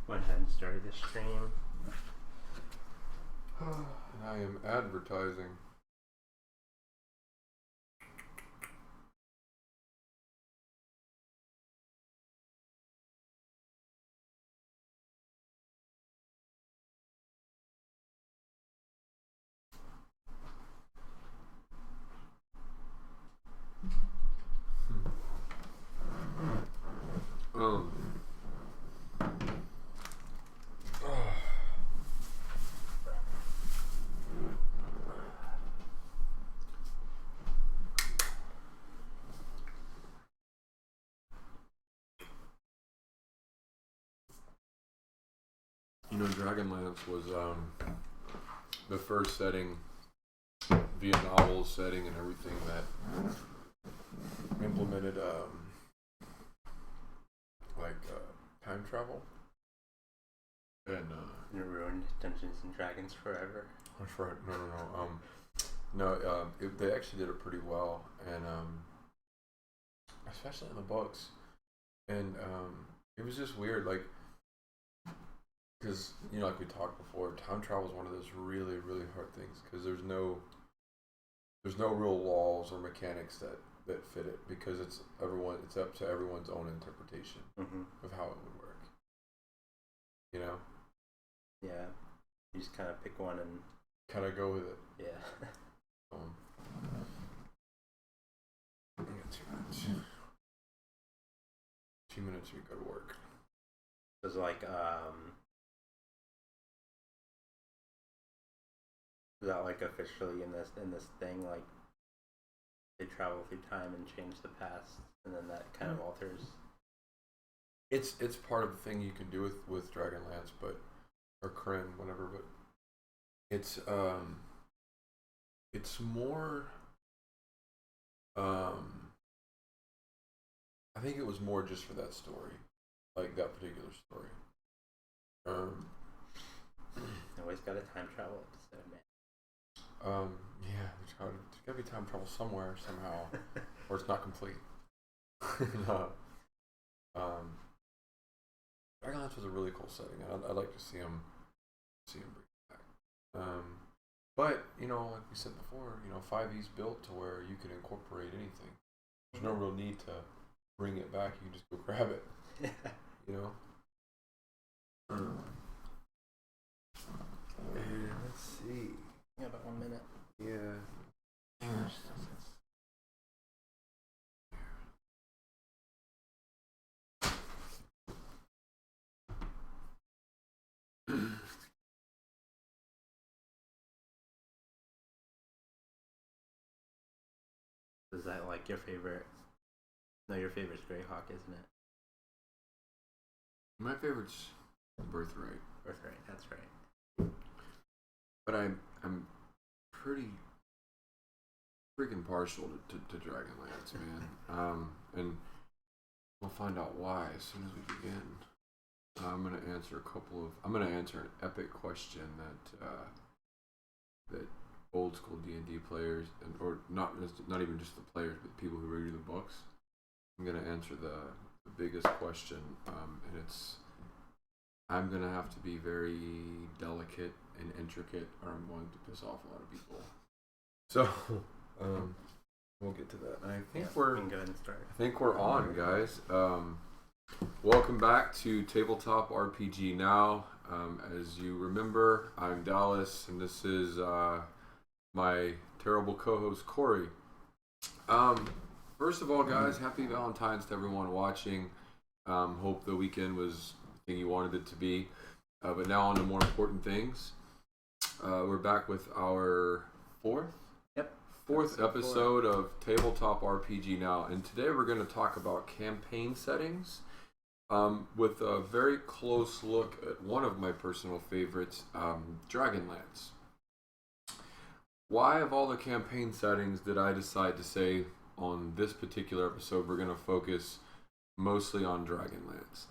Went ahead and started the stream. And I am advertising. Um. You know, Dragonlance was the first setting via novel setting and everything that implemented time travel and You ruined Dungeons and Dragons forever. that's right. No. They actually did it pretty well, and especially in the books, and it was just weird, like, because like we talked before, time travel is one of those really, really hard things because there's no real laws or mechanics that fit it, because it's up to everyone's own interpretation of how it would work. Yeah. You just kind of pick one and kind of go with it. yeah. I got 2 minutes. 2 minutes, we go to work. It was like is that like officially in this thing, like they travel through time and change the past, and then that kind of alters? It's part of the thing you can do with Dragonlance, or Kryn, whatever. But it's more. I think it was more just for that story, like that particular story. Always got a time travel episode, man. Yeah, there's gotta be time travel somewhere, somehow, or it's not complete. Dragonlance was a really cool setting, and I'd like to see him bring it back. But like we said before, 5e's built to where you can incorporate anything. There's no real need to bring it back. You can just go grab it. Let's see. Yeah, about 1 minute. Yeah. Is that like your favorite? No, your favorite's Greyhawk, isn't it? My favorite's Birthright. Birthright, that's right. But I'm pretty freaking partial to Dragonlance, man. And we'll find out why as soon as we begin. I'm gonna answer an epic question that old school D&D players, or not even just the players, but the people who read the books. I'm gonna answer the biggest question, and I'm gonna have to be very delicate and intricate, or I'm going to piss off a lot of people. So, we'll get to that. And I think we can go ahead and start. I think we're on, guys. Welcome back to Tabletop RPG Now. As you remember, I'm Dallas, and this is my terrible co-host Corey. First of all, guys, happy Valentine's to everyone watching. Hope the weekend was the thing you wanted it to be. But now on to more important things. We're back with our fourth episode of Tabletop RPG Now, and today we're going to talk about campaign settings, with a very close look at one of my personal favorites, Dragonlance. Why, of all the campaign settings, did I decide to say on this particular episode we're going to focus mostly on Dragonlance?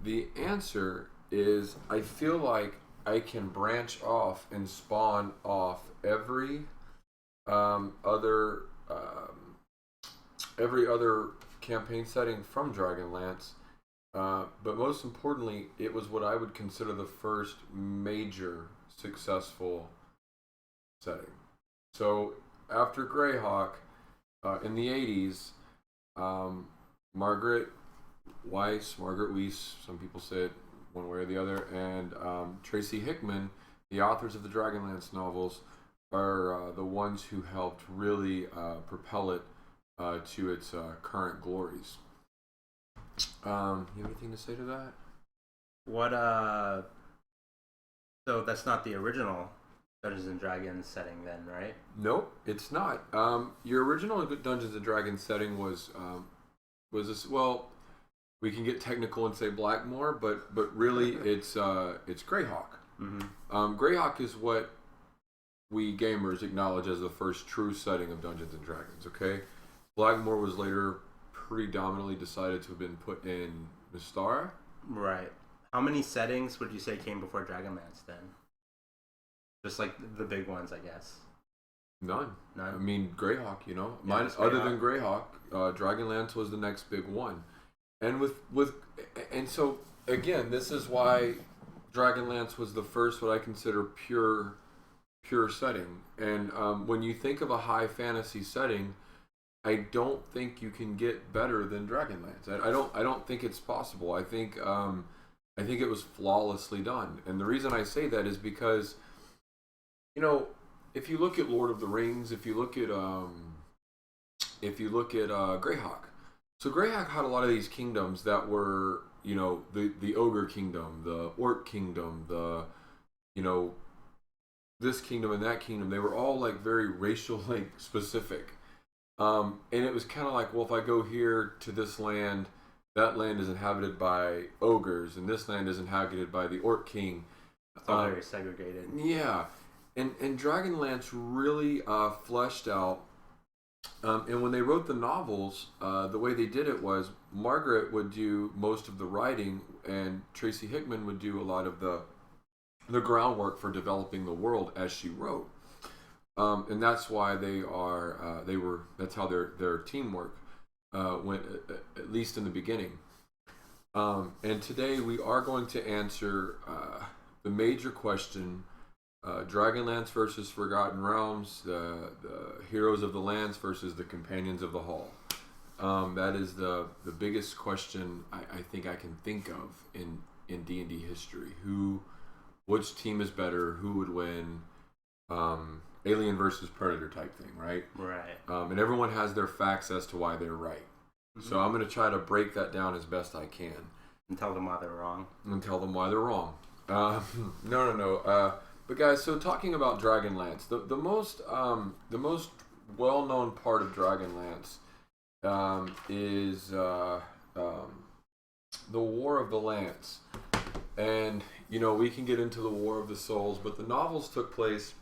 The answer is, I feel like I can branch off and spawn off every other campaign setting from Dragonlance but most importantly, it was what I would consider the first major successful setting. So after Greyhawk, in the 80s, Margaret Weiss, some people say it one way or the other, and Tracy Hickman, the authors of the Dragonlance novels, are the ones who helped really propel it to its current glories. You have anything to say to that? What So that's not the original Dungeons and Dragons setting then, right? Nope, it's not. Your original Dungeons and Dragons setting was this, well, we can get technical and say Blackmoor, but really it's Greyhawk. Mm-hmm. Greyhawk is what we gamers acknowledge as the first true setting of Dungeons and Dragons. Okay, Blackmoor was later predominantly decided to have been put in Mystara. Right. How many settings would you say came before Dragonlance then? Just like the big ones, I guess. None. None. I mean, Greyhawk. You know, Yeah, mine. Other than Greyhawk, Dragonlance was the next big one, and and so again, this is why Dragonlance was the first what I consider pure setting. And when you think of a high fantasy setting, I don't think you can get better than Dragonlance. I don't think it's possible. I think it was flawlessly done. And the reason I say that is because, you know, if you look at Lord of the Rings, if you look at Greyhawk, so Greyhawk had a lot of these kingdoms that were, you know, the ogre kingdom, the orc kingdom, the, you know, this kingdom and that kingdom. They were all like very racial, like specific. And it was kind of like, well, if I go here to this land, that land is inhabited by ogres, and this land is inhabited by the Orc King. It's all very segregated. Yeah, and Dragonlance really fleshed out. And when they wrote the novels, the way they did it was Margaret would do most of the writing, and Tracy Hickman would do a lot of the groundwork for developing the world as she wrote. And that's why that's how their teamwork went, at least in the beginning. And today we are going to answer the major question, Dragonlance versus Forgotten Realms, the Heroes of the Lands versus the Companions of the Hall. That is the biggest question I think I can think of in D&D history. Which team is better? Who would win? Alien versus Predator type thing, right? Right. And everyone has their facts as to why they're right. Mm-hmm. So I'm going to try to break that down as best I can. And tell them why they're wrong. No. But guys, so talking about Dragonlance, the most well-known part of Dragonlance is the War of the Lance. And, you know, we can get into the War of the Souls, but the novels took place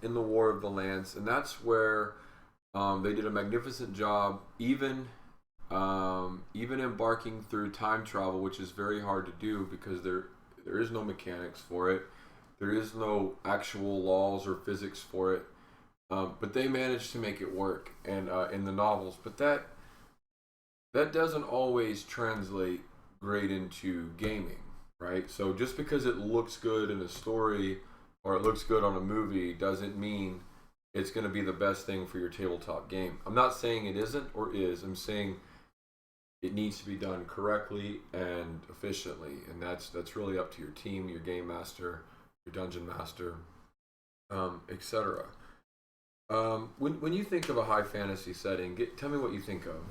in the War of the Lance, and that's where they did a magnificent job, even embarking through time travel, which is very hard to do because there is no mechanics for it, there is no actual laws or physics for it, but they managed to make it work, and in the novels, but that doesn't always translate great into gaming, right? So just because it looks good in a story or it looks good on a movie doesn't mean it's going to be the best thing for your tabletop game. I'm not saying it isn't or is. I'm saying it needs to be done correctly and efficiently, and that's really up to your team, your game master, your dungeon master, etc. When you think of a high fantasy setting, tell me what you think of.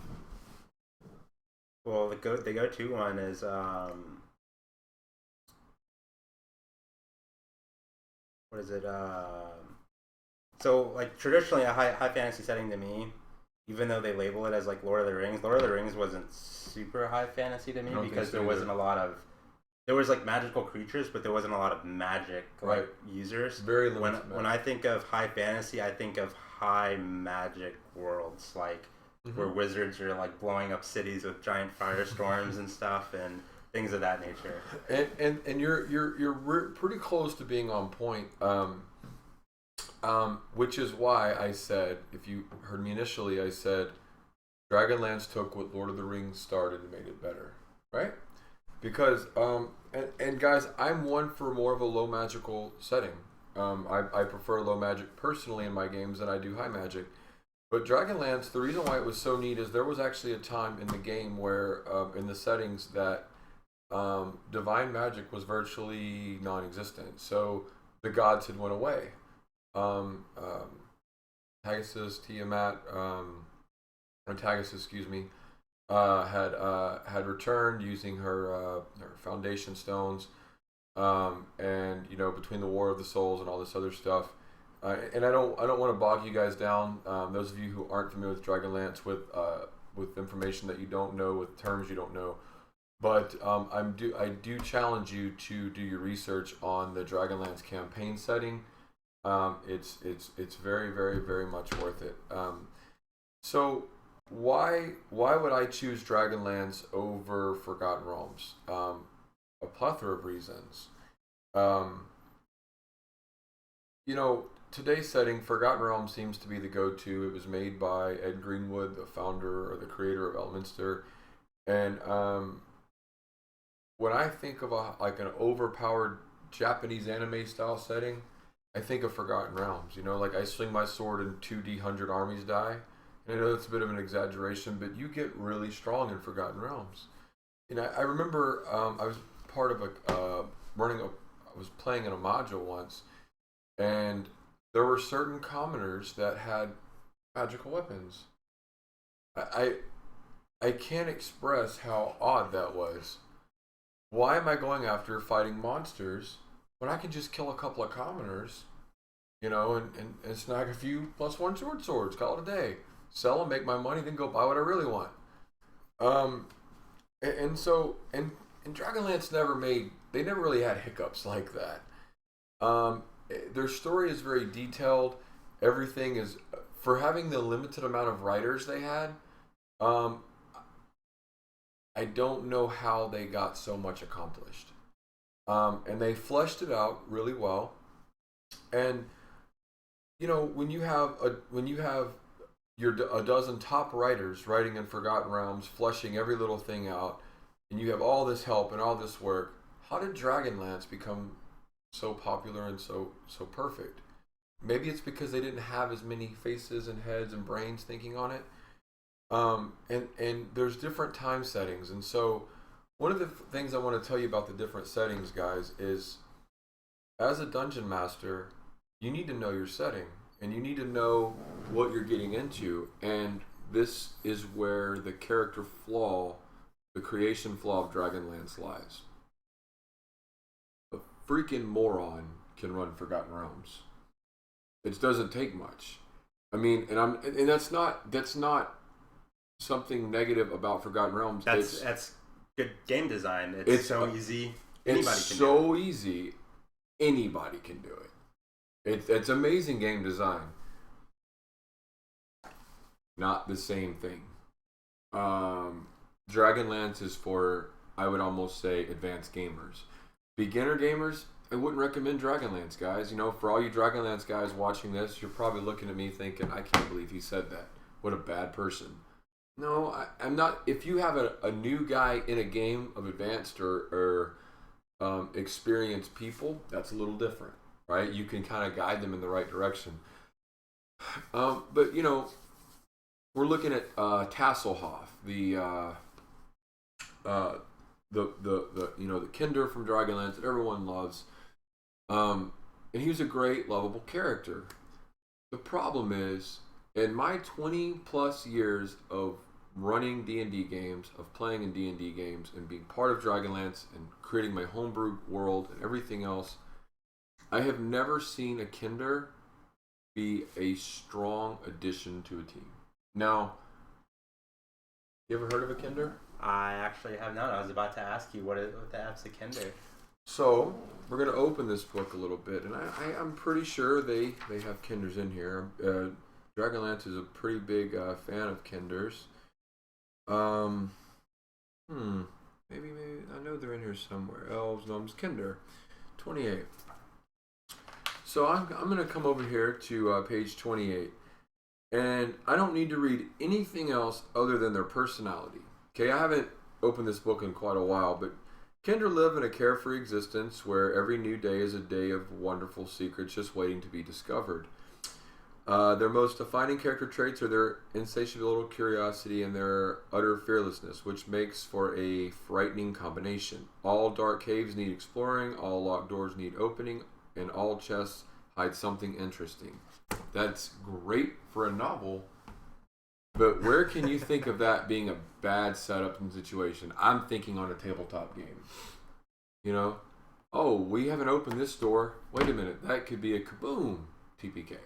Well, the go-to one is what is it? So like traditionally a high fantasy setting to me, even though they label it as like Lord of the Rings wasn't super high fantasy to me because there wasn't a lot of, there was like magical creatures, but there wasn't a lot of magic like users. Very limited. When I think of high fantasy, I think of high magic worlds, like where wizards are like blowing up cities with giant firestorms and stuff and things of that nature. And you're pretty close to being on point. Which is why I said, if you heard me initially, I said Dragonlance took what Lord of the Rings started and made it better. right? Because and guys, I'm one for more of a low magical setting. I prefer low magic personally in my games than I do high magic. But Dragonlance, the reason why it was so neat is there was actually a time in the game where in the settings that divine magic was virtually non-existent. So the gods had went away. Pegasus, Tiamat, or Tagus, excuse me, had returned using her foundation stones, and between the War of the Souls and all this other stuff. And I don't want to bog you guys down. Those of you who aren't familiar with Dragonlance with information that you don't know, with terms you don't know. But I do challenge you to do your research on the Dragonlance campaign setting. It's very, very, very much worth it. So why would I choose Dragonlance over Forgotten Realms? A plethora of reasons. Today's setting, Forgotten Realms seems to be the go-to. It was made by Ed Greenwood, the founder or the creator of Elminster, and when I think of an overpowered Japanese anime style setting, I think of Forgotten Realms. Like I swing my sword and 2D 100 armies die. And I know that's a bit of an exaggeration, but you get really strong in Forgotten Realms. I remember I was part of I was playing in a module once, and there were certain commoners that had magical weapons. I can't express how odd that was. Why am I going after fighting monsters when I can just kill a couple of commoners, and snag a few +1 short swords, call it a day, sell them, make my money, then go buy what I really want. And Dragonlance never really had hiccups like that. Their story is very detailed. Everything is, for having the limited amount of writers they had, I don't know how they got so much accomplished. And they fleshed it out really well. And when you have a dozen top writers writing in Forgotten Realms, fleshing every little thing out, and you have all this help and all this work, how did Dragonlance become so popular and so perfect? Maybe it's because they didn't have as many faces and heads and brains thinking on it. And there's different time settings, and so one of the things I want to tell you about the different settings, guys, is as a dungeon master, you need to know your setting, and you need to know what you're getting into, and this is where the character flaw, the creation flaw of Dragonlance lies. A freaking moron can run Forgotten Realms. It doesn't take much. I mean, and that's not something negative about Forgotten Realms. That's good game design. It's so easy. Anybody can do it. It's so easy. Anybody can do it. It's amazing game design. Not the same thing. Dragonlance is for, I would almost say, advanced gamers. Beginner gamers, I wouldn't recommend Dragonlance, guys. For all you Dragonlance guys watching this, you're probably looking at me thinking, I can't believe he said that. What a bad person. No, I'm not. If you have a new guy in a game of advanced or experienced people, that's a little different, right? You can kind of guide them in the right direction. But we're looking at Tasselhoff, the Kinder from Dragonlance that everyone loves, and he was a great, lovable character. The problem is, in my 20 plus years of running D&D games, of playing in D&D games, and being part of Dragonlance and creating my homebrew world and everything else, I have never seen a Kinder be a strong addition to a team. Now, you ever heard of a Kinder? I actually have not. I was about to ask you what the app's a Kinder. So we're going to open this book a little bit, and I'm pretty sure they have Kinders in here. Dragonlance is a pretty big fan of Kinders. Maybe I know they're in here somewhere. Elves, Gnomes, Kinder, 28. So I'm going to come over here to page 28, and I don't need to read anything else other than their personality. Okay, I haven't opened this book in quite a while, but Kinder live in a carefree existence where every new day is a day of wonderful secrets just waiting to be discovered. Their most defining character traits are their insatiable curiosity and their utter fearlessness, which makes for a frightening combination. All dark caves need exploring, all locked doors need opening, and all chests hide something interesting. That's great for a novel, but where can you think of that being a bad setup and situation? I'm thinking on a tabletop game. You know? Oh, we haven't opened this door. Wait a minute, that could be a kaboom TPK.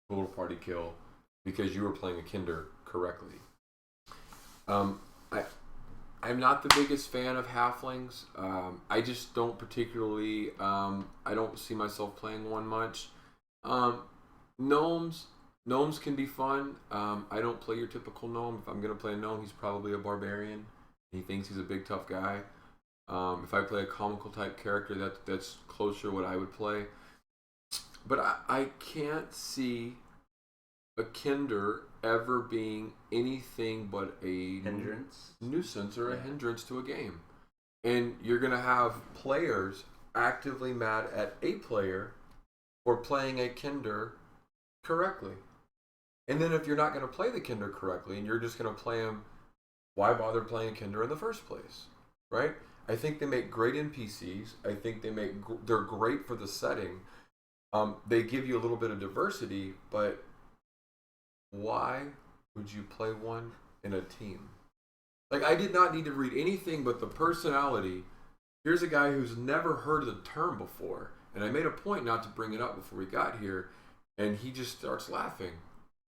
Total party kill because you were playing a Kinder correctly. I'm not the biggest fan of halflings. I just don't particularly. I don't see myself playing one much. Gnomes can be fun. I don't play your typical gnome. If I'm gonna play a gnome, he's probably a barbarian. He thinks he's a big tough guy. If I play a comical type character, that's closer to what I would play. But I can't see a Kinder ever being anything but a nuisance or a hindrance to a game. And you're going to have players actively mad at a player for playing a Kinder correctly. And then if you're not going to play the Kinder correctly and you're just going to play him, why bother playing a Kinder in the first place? Right? I think they make great NPCs. I think they're great for the setting. They give you a little bit of diversity, but why would you play one in a team? Like, I did not need to read anything but the personality. Here's a guy who's never heard of the term before, and I made a point not to bring it up before we got here, and he just starts laughing.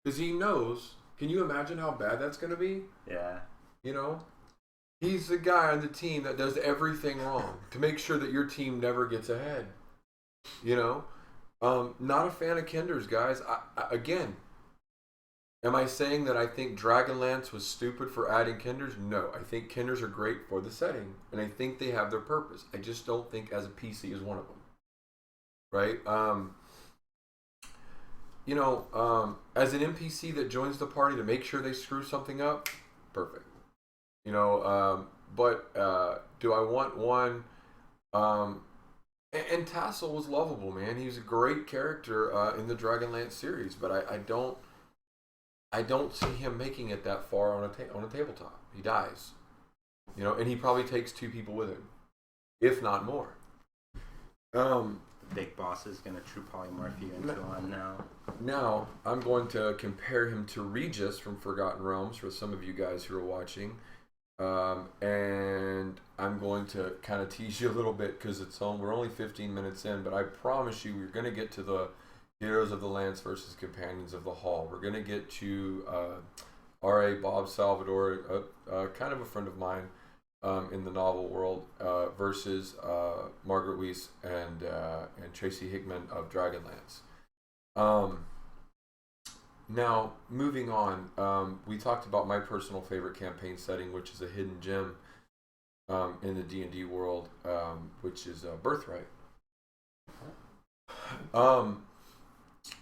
Because he knows, can you imagine how bad that's going to be? Yeah. You know? He's the guy on the team that does everything wrong to make sure that your team never gets ahead. You know? Not a fan of Kinders, guys. Again, am I saying that I think Dragonlance was stupid for adding Kinders? No. I think Kinders are great for the setting, and I think they have their purpose. I just don't think as a PC is one of them. Right? As an NPC that joins the party to make sure they screw something up, perfect. You know, but do I want one? And Tassel was lovable, man. He was a great character in the Dragonlance series, but I don't see him making it that far on a tabletop. He dies, you know, and he probably takes 2 people with him, if not more. The big boss is gonna true polymorph you into one now. Now I'm going to compare him to Regis from Forgotten Realms for some of you guys who are watching. And I'm going to kind of tease you a little bit because we're only 15 minutes in, but I promise you we're going to get to the Heroes of the Lance versus Companions of the Hall. We're going to get to R.A. Bob Salvador, kind of a friend of mine in the novel world, versus Margaret Weiss and Tracy Hickman of Dragonlance. Now, moving on, we talked about my personal favorite campaign setting, which is a hidden gem in the D&D world, which is Birthright.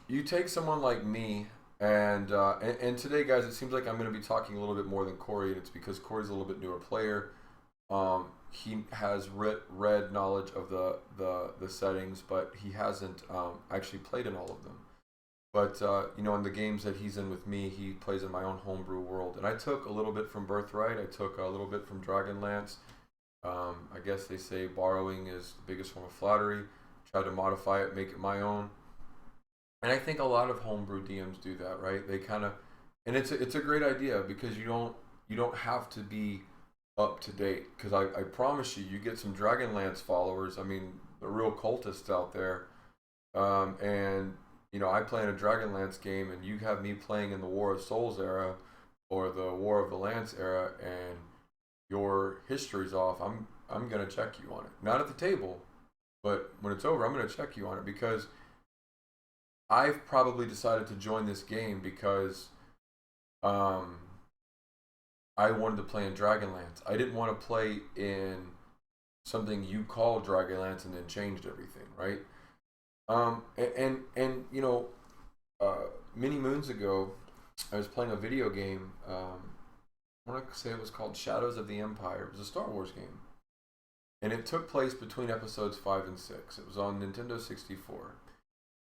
You take someone like me, and today, guys, it seems like I'm going to be talking a little bit more than Corey, and it's because Corey's a little bit newer player. He has read knowledge of the settings, but he hasn't actually played in all of them. But, in the games that he's in with me, he plays in my own homebrew world. And I took a little bit from Birthright. I took a little bit from Dragonlance. I guess they say borrowing is the biggest form of flattery. Tried to modify it, make it my own. And I think a lot of homebrew DMs do that, right? They kind of... And it's a great idea because you don't have to be up to date. Because I promise you get some Dragonlance followers. I mean, the real cultists out there. And... I play in a Dragonlance game, and you have me playing in the War of Souls era or the War of the Lance era, and your history's off. I'm gonna check you on it. Not at the table, but when it's over, I'm gonna check you on it because I've probably decided to join this game because I wanted to play in Dragonlance. I didn't want to play in something you called Dragonlance and then changed everything, right? Many moons ago, I was playing a video game. I want to say it was called Shadows of the Empire. It was a Star Wars game. And it took place between episodes 5 and 6. It was on Nintendo 64.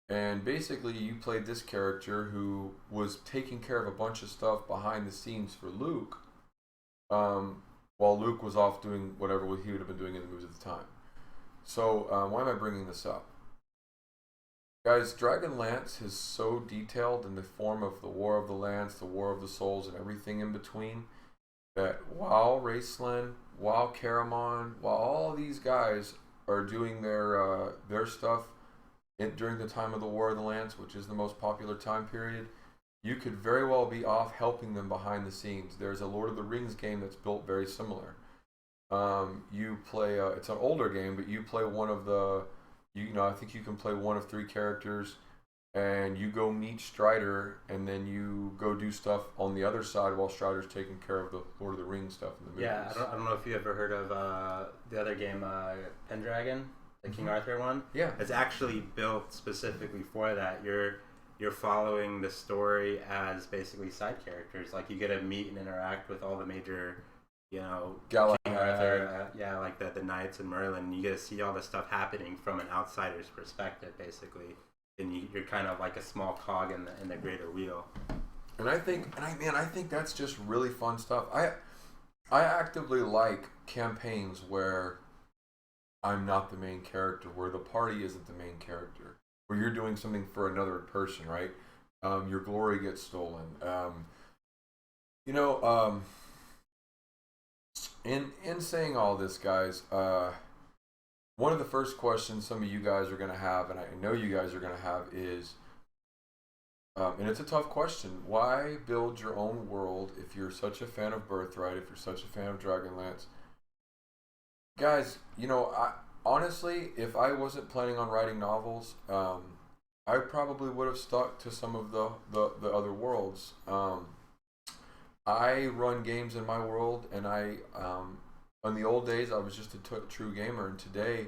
And basically, you played this character who was taking care of a bunch of stuff behind the scenes for Luke, while Luke was off doing whatever he would have been doing in the movies at the time. So, why am I bringing this up? Guys, Dragonlance is so detailed in the form of the War of the Lance, the War of the Souls, and everything in between, that while Raceland, while Caramon, while all these guys are doing their stuff during the time of the War of the Lance, which is the most popular time period, you could very well be off helping them behind the scenes. There's a Lord of the Rings game that's built very similar. You play, it's an older game, but you play one of the, I think you can play one of 3 characters, and you go meet Strider, and then you go do stuff on the other side while Strider's taking care of the Lord of the Rings stuff in the movies. Yeah, I don't know if you ever heard of the other game, Pendragon, the King Arthur one. Yeah, it's actually built specifically for that. You're following the story as basically side characters. Like, you get to meet and interact with all the major, Galahad. King Arthur, like the knights and Merlin. And you get to see all the stuff happening from an outsider's perspective, basically. And you're kind of like a small cog in the greater wheel. And I think that's just really fun stuff. I actively like campaigns where I'm not the main character, where the party isn't the main character, where you're doing something for another person, right? Your glory gets stolen. In saying all this, guys, one of the first questions some of you guys are going to have, and I know you guys are going to have, is, and it's a tough question, why build your own world if you're such a fan of Birthright, if you're such a fan of Dragonlance? Guys, honestly, if I wasn't planning on writing novels, I probably would have stuck to some of the other worlds. I run games in my world, and in the old days, I was just a true gamer, and today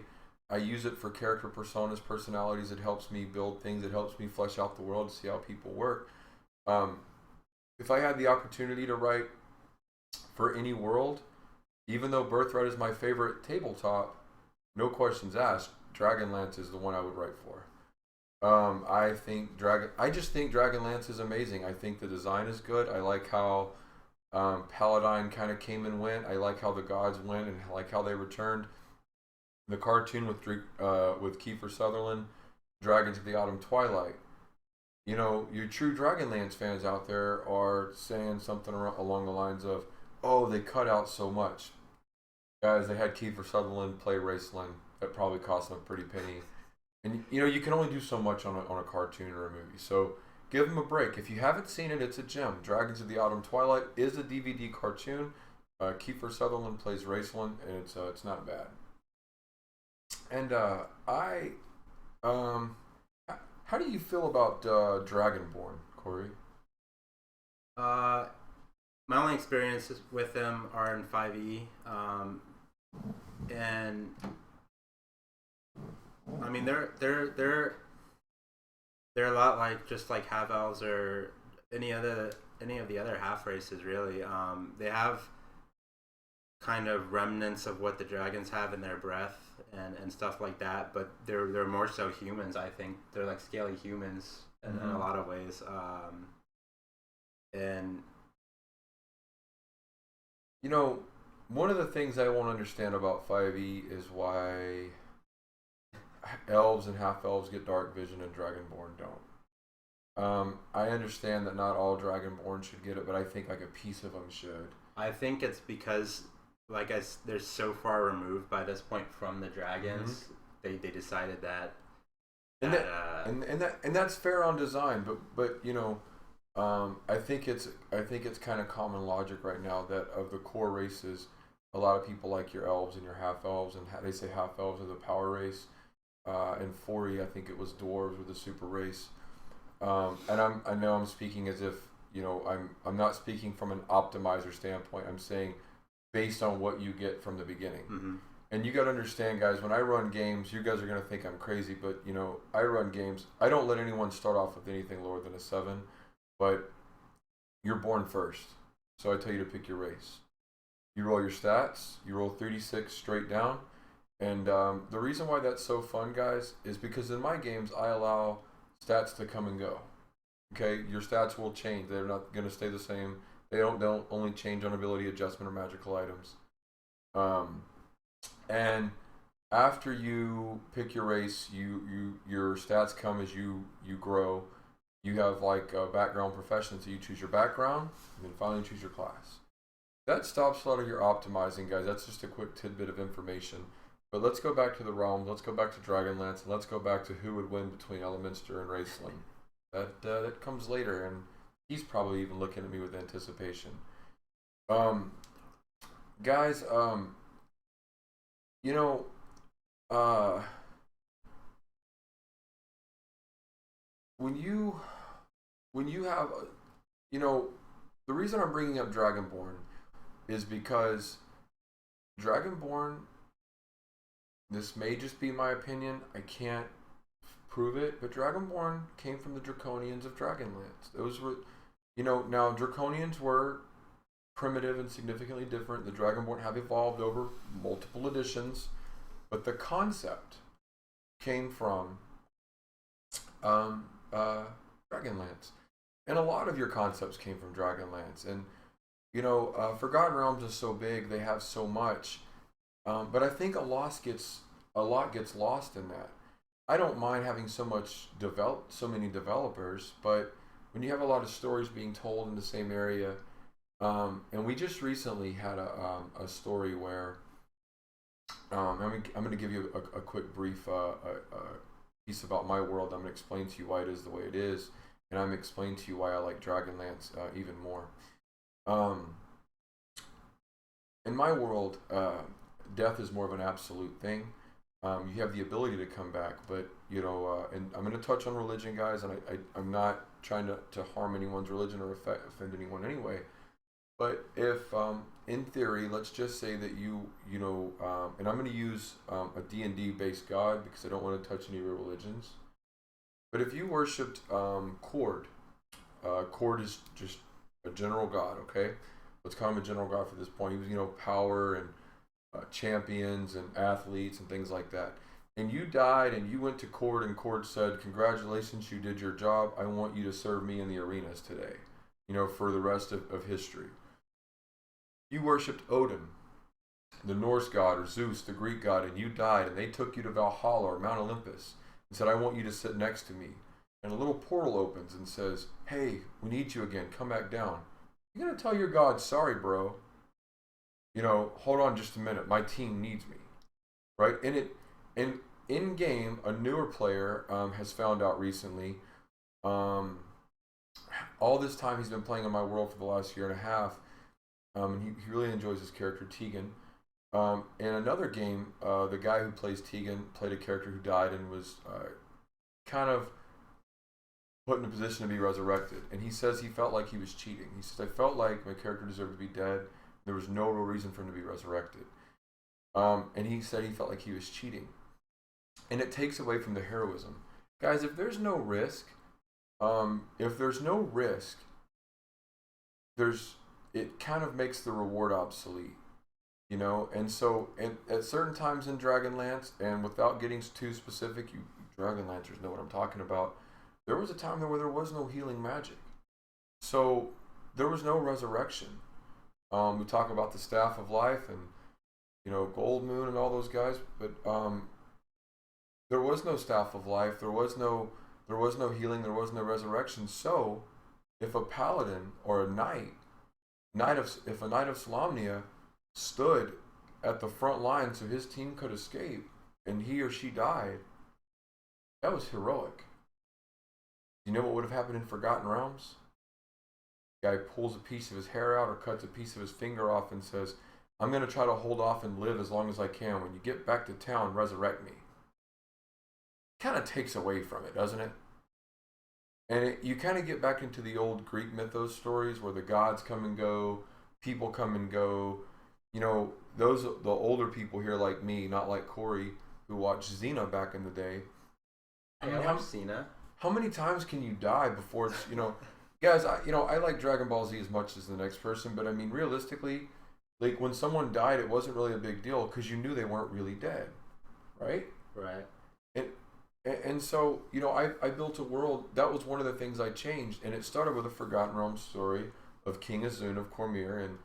I use it for character personas, personalities. It helps me build things. It helps me flesh out the world, see how people work. If I had the opportunity to write for any world, even though Birthright is my favorite tabletop, no questions asked, Dragonlance is the one I would write for. I just think Dragonlance is amazing. I think the design is good. I like how Paladine kind of came and went. I like how the gods went, and I like how they returned. The cartoon with Kiefer Sutherland, Dragons of the Autumn Twilight. Your true Dragonlance fans out there are saying something along the lines of, "Oh, they cut out so much." Guys, they had Kiefer Sutherland play Raceland. That probably cost them a pretty penny. And you can only do so much on a cartoon or a movie. So give them a break. If you haven't seen it, it's a gem. Dragons of the Autumn Twilight is a DVD cartoon. Kiefer Sutherland plays Raceland, and it's not bad. And how do you feel about Dragonborn, Corey? My only experiences with them are in 5e, and I mean they're a lot like just like half elves or any of the other half races, really. They have kind of remnants of what the dragons have in their breath and stuff like that, but they're more so humans. I think they're like scaly humans in a lot of ways, and one of the things I won't understand about 5e is why elves and half-elves get dark vision and Dragonborn don't. I understand that not all Dragonborn should get it, but I think like a piece of them should. I think it's because they're so far removed by this point from the dragons. They decided that. And that's fair on design, but I think it's kind of common logic right now that of the core races, a lot of people like your elves and your half elves, and they say half elves are the power race. In 4E, I think it was dwarves were the super race. And I know I'm speaking as if I'm not speaking from an optimizer standpoint. I'm saying based on what you get from the beginning. Mm-hmm. And you got to understand, guys, when I run games, you guys are going to think I'm crazy, but I run games. I don't let anyone start off with anything lower than a 7. But you're born first. So I tell you to pick your race. You roll your stats. You roll 36 straight down. And the reason why that's so fun, guys, is because in my games, I allow stats to come and go. Okay? Your stats will change. They're not going to stay the same. They don't only change on ability adjustment or magical items. And after you pick your race, your stats come as you grow. You have like a background profession, so you choose your background, and then finally choose your class. That stops a lot of your optimizing, guys. That's just a quick tidbit of information. But let's go back to the realm. Let's go back to Dragonlance, and let's go back to who would win between Elminster and Raceling. That comes later, and he's probably even looking at me with anticipation. Guys, you know, when you have, you know, the reason I'm bringing up Dragonborn is because Dragonborn, this may just be my opinion, I can't prove it, but Dragonborn came from the Draconians of Dragonlance. Those were, you know, now Draconians were primitive and significantly different. The Dragonborn have evolved over multiple editions, but the concept came from Dragonlance. And a lot of your concepts came from Dragonlance. And, you know, Forgotten Realms is so big, they have so much. But I think a lot gets lost in that. I don't mind having so many developers, but when you have a lot of stories being told in the same area, and we just recently had a story where I'm going to give you a quick brief piece about my world. I'm going to explain to you why it is the way it is, and I'm going to explain to you why I like Dragonlance even more. In my world, death is more of an absolute thing. You have the ability to come back, but you know, and I'm going to touch on religion, guys, and I'm not trying to harm anyone's religion or offend anyone anyway. But if, in theory, let's just say that you know, and I'm going to use a D&D based god because I don't want to touch any real religions. But if you worshipped Cord, Cord is just a general god, okay? Let's call him a general god for this point. He was, you know, power and champions and athletes and things like that. And you died and you went to Cord and Cord said, "Congratulations, you did your job. I want you to serve me in the arenas today, you know, for the rest of history." You worshipped Odin, the Norse god, or Zeus, the Greek god, and you died, and they took you to Valhalla or Mount Olympus and said, "I want you to sit next to me." And a little portal opens and says, "Hey, we need you again. Come back down." You're going to tell your god, "Sorry, bro. You know, hold on just a minute. My team needs me." Right? And in game, a newer player has found out recently, all this time he's been playing in my world for the last year and a half, and he really enjoys his character, Tegan. In another game, the guy who plays Tegan played a character who died and was kind of put in a position to be resurrected. And he says he felt like he was cheating. He says, "I felt like my character deserved to be dead. There was no real reason for him to be resurrected." And he said he felt like he was cheating. And it takes away from the heroism. Guys, if there's no risk, it kind of makes the reward obsolete, you know? And so at certain times in Dragonlance, and without getting too specific, you Dragonlancers know what I'm talking about, there was a time where there was no healing magic. So there was no resurrection. We talk about the Staff of Life and, you know, Gold Moon and all those guys, but there was no Staff of Life, there was no healing, there was no resurrection. So if a paladin or a if a knight of Solamnia stood at the front line so his team could escape and he or she died, that was heroic. You know what would have happened in Forgotten Realms? Guy pulls a piece of his hair out or cuts a piece of his finger off and says, "I'm going to try to hold off and live as long as I can. When you get back to town, resurrect me." Kind of takes away from it, doesn't it? And you kind of get back into the old Greek mythos stories where the gods come and go, people come and go. You know, the older people here like me, not like Corey, who watched Xena back in the day. I watched Xena. How many times can you die before it's, you know... Guys, I like Dragon Ball Z as much as the next person, but I mean, realistically, like when someone died, it wasn't really a big deal because you knew they weren't really dead, right? Right. And and so I built a world that was one of the things I changed, and it started with a Forgotten Realms story of King Azun of Cormyr, and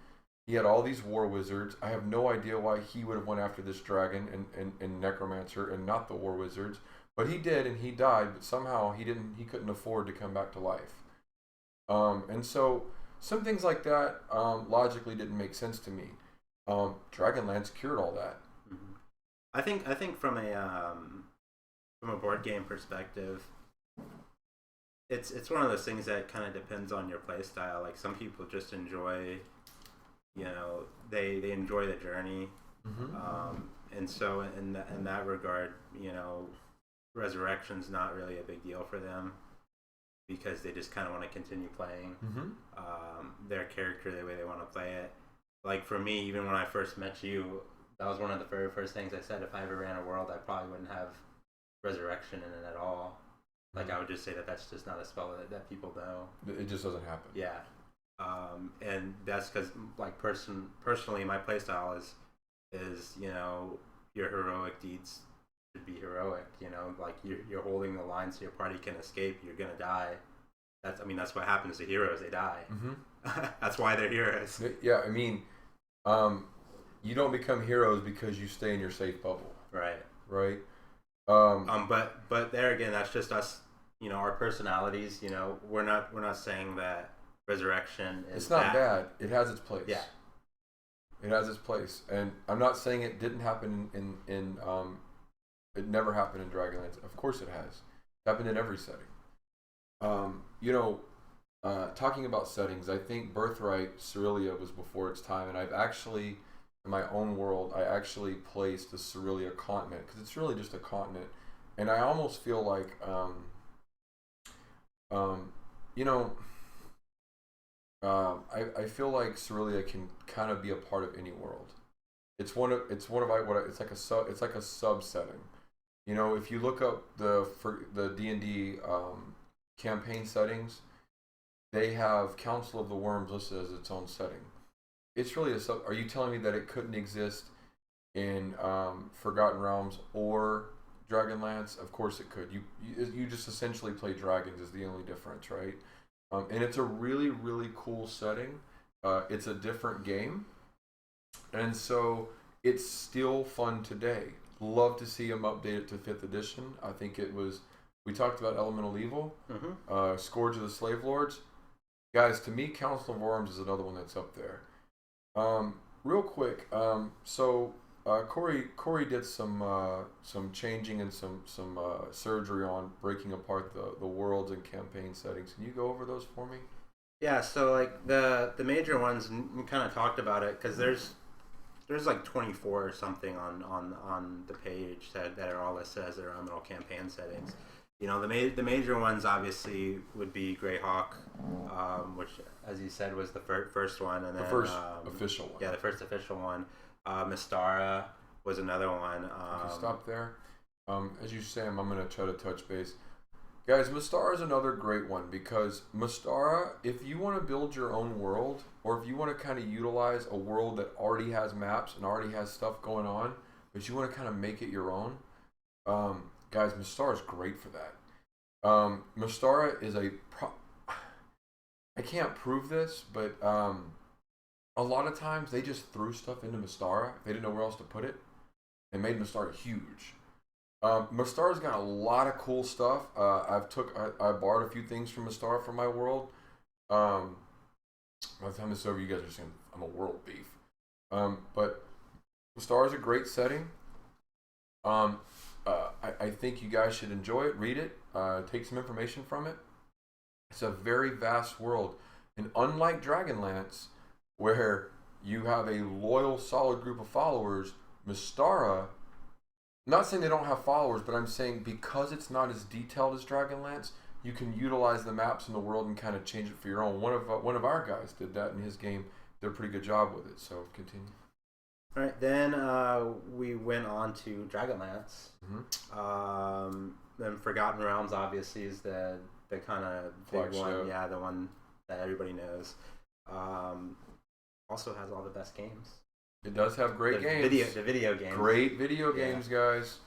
he had all these war wizards. I have no idea why he would have went after this dragon and necromancer and not the war wizards, but he did, and he died. But somehow he couldn't afford to come back to life. And so some things like that logically didn't make sense to me. Dragonlance cured all that. Mm-hmm. I think from a board game perspective, it's one of those things that kind of depends on your play style. Like some people just enjoy, they enjoy the journey, and so in that regard, resurrection's not really a big deal for them because they just kind of want to continue playing their character the way they want to play it. Like for me, even when I first met you, that was one of the very first things I said. If I ever ran a world, I probably wouldn't have resurrection in it at all. Like I would just say that's just not a spell that people know. It just doesn't happen. Yeah, and that's because like personally, my playstyle is your heroic deeds should be heroic. Like you're holding the line so your party can escape. You're gonna die. That's what happens to heroes. They die. Mm-hmm. That's why they're heroes. Yeah, I mean, you don't become heroes because you stay in your safe bubble. Right. Right. But there again, that's just us. Our personalities. We're not saying that resurrection is. It's not bad. It has its place. Yeah. It has its place, and I'm not saying it didn't happen in it never happened in Dragonlance. Of course it has. It happened in every setting. Talking about settings, I think Birthright Cerealia was before its time, and I've actually, in my own world, I actually placed the Cerealia continent because it's really just a continent, and I almost feel like, I feel like Cerealia can kind of be a part of any world. It's like a sub setting. If you look up the D&D campaign settings, they have Council of the Worms listed as its own setting. It's really a sub. Are you telling me that it couldn't exist in Forgotten Realms or Dragonlance? Of course it could. You just essentially play dragons is the only difference, right? And it's a really, really cool setting. It's a different game, and so it's still fun today. Love to see them update it to 5th edition. I think it was. We talked about Elemental Evil, Scourge of the Slave Lords. Guys, to me, Council of Worms is another one that's up there. Real quick, so Corey did some changing and some surgery on breaking apart the worlds and campaign settings. Can you go over those for me? Yeah, so like the major ones, we kind of talked about it because there's like 24 or something on the page that are all listed as their own little campaign settings. The major ones obviously would be Greyhawk, which, as you said, was the first one, and then the first official one. Yeah, the first official one. Mystara was another one. Okay, stop there. As you say, I'm going to try to touch base. Guys, Mystara is another great one because Mystara, if you want to build your own world, or if you want to kind of utilize a world that already has maps and already has stuff going on, but you want to kind of make it your own, guys, Mystara is great for that. Mystara is I can't prove this, but a lot of times they just threw stuff into Mystara. They didn't know where else to put it, and made Mystara huge. Mystara's got a lot of cool stuff. I borrowed a few things from Mystara for my world. By the time this is over, you guys are saying I'm a world beef. But Mystara is a great setting. I think you guys should enjoy it, read it, take some information from it. It's a very vast world. And unlike Dragonlance, where you have a loyal, solid group of followers, Mystara, I'm not saying they don't have followers, but I'm saying because it's not as detailed as Dragonlance, you can utilize the maps in the world and kind of change it for your own. One of our guys did that in his game. Did a pretty good job with it. So continue. All right, then we went on to Dragonlance. Then Forgotten Realms obviously is the kind of big one. Yeah, the one that everybody knows. Also has all the best games. It does have great games. The video games. Great video games, guys.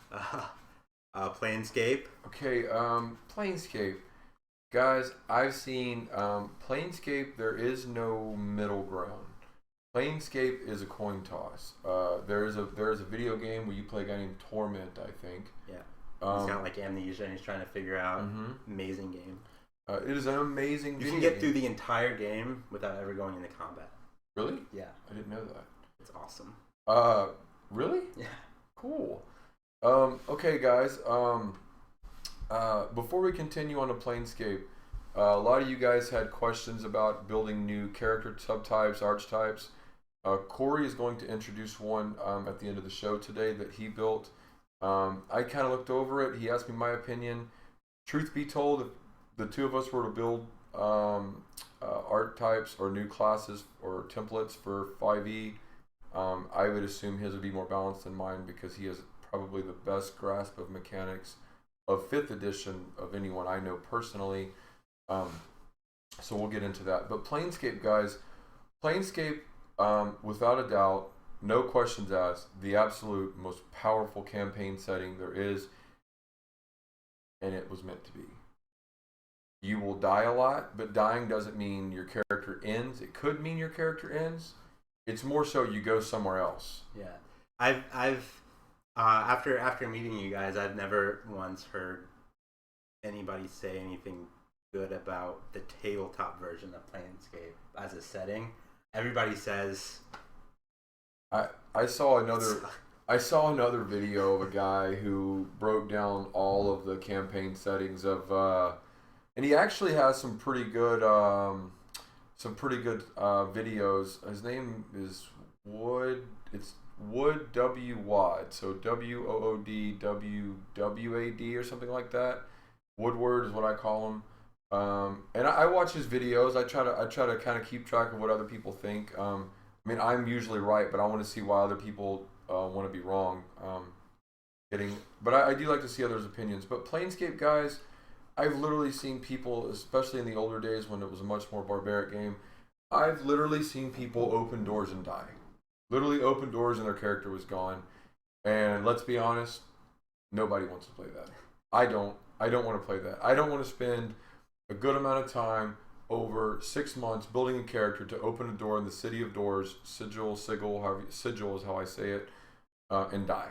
Planescape. Okay, Planescape. Guys, I've seen Planescape. There is no middle ground. Planescape is a coin toss. There is a video game where you play a guy named Torment, I think. Yeah. He's got like amnesia and he's trying to figure out. Amazing game. It is an amazing You video can get game. through the entire game without ever going into combat. Really? Yeah. I didn't know that. It's awesome. Really? Yeah. Cool. Okay, guys. Before we continue on to Planescape, a lot of you guys had questions about building new character subtypes, archetypes. Corey is going to introduce one at the end of the show today that he built. I kind of looked over it. He asked me my opinion. Truth be told, if the two of us were to build archetypes or new classes or templates for 5e, I would assume his would be more balanced than mine because he has probably the best grasp of mechanics of 5th edition of anyone I know personally. So we'll get into that. But Planescape, guys, Planescape, without a doubt, no questions asked, the absolute most powerful campaign setting there is, and it was meant to be. You will die a lot, but dying doesn't mean your character ends. It could mean your character ends. It's more so you go somewhere else. Yeah, I've after meeting you guys, I've never once heard anybody say anything good about the tabletop version of Planescape as a setting. Everybody says. I saw another video of a guy who broke down all of the campaign settings of, and he actually has some pretty good videos. His name is Wood. It's Wood W Wad, so WOODWWAD or something like that. Woodward is what I call him. And I watch his videos. I try to kind of keep track of what other people think. I mean, I'm usually right, but I want to see why other people want to be wrong. But I do like to see others' opinions. But Planescape, guys, I've literally seen people, especially in the older days when it was a much more barbaric game, I've literally seen people open doors and die. Literally open doors and their character was gone. And let's be honest, nobody wants to play that. I don't want to play that. I don't want to spend a good amount of time over 6 months building a character to open a door in the City of Doors, sigil is how I say it, and die.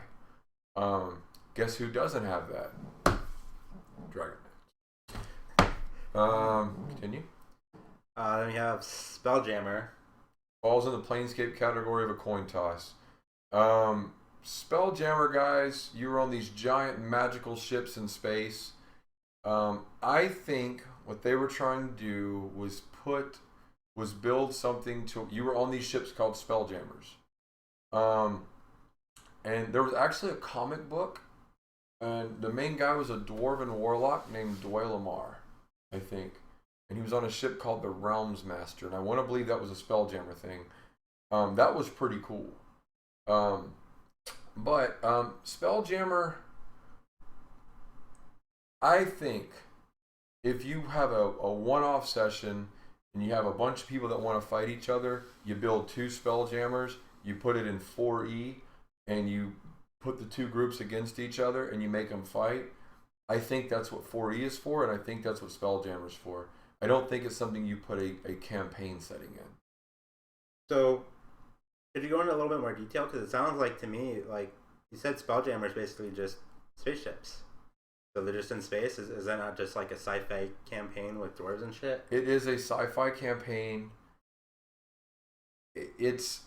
Guess who doesn't have that? Dragon Knight. Continue. Then we have Spelljammer. Falls in the Planescape category of a coin toss. Spelljammer, guys, you're on these giant magical ships in space. I think what they were trying to do was build something to. You were on these ships called Spelljammers, and there was actually a comic book, and the main guy was a dwarven warlock named Dwaylamar, I think, and he was on a ship called the Realms Master, and I want to believe that was a Spelljammer thing. That was pretty cool. But Spelljammer, I think if you have a one-off session and you have a bunch of people that want to fight each other, you build 2 Spelljammers, you put it in 4E, and you put the 2 groups against each other and you make them fight. I think that's what 4E is for, and I think that's what Spelljammer's for. I don't think it's something you put a campaign setting in. So, could you go into a little bit more detail? Because it sounds like to me, like you said, Spelljammer is basically just spaceships. So they're just in space? Is that not just like a sci-fi campaign with dwarves and shit? It is a sci-fi campaign. It's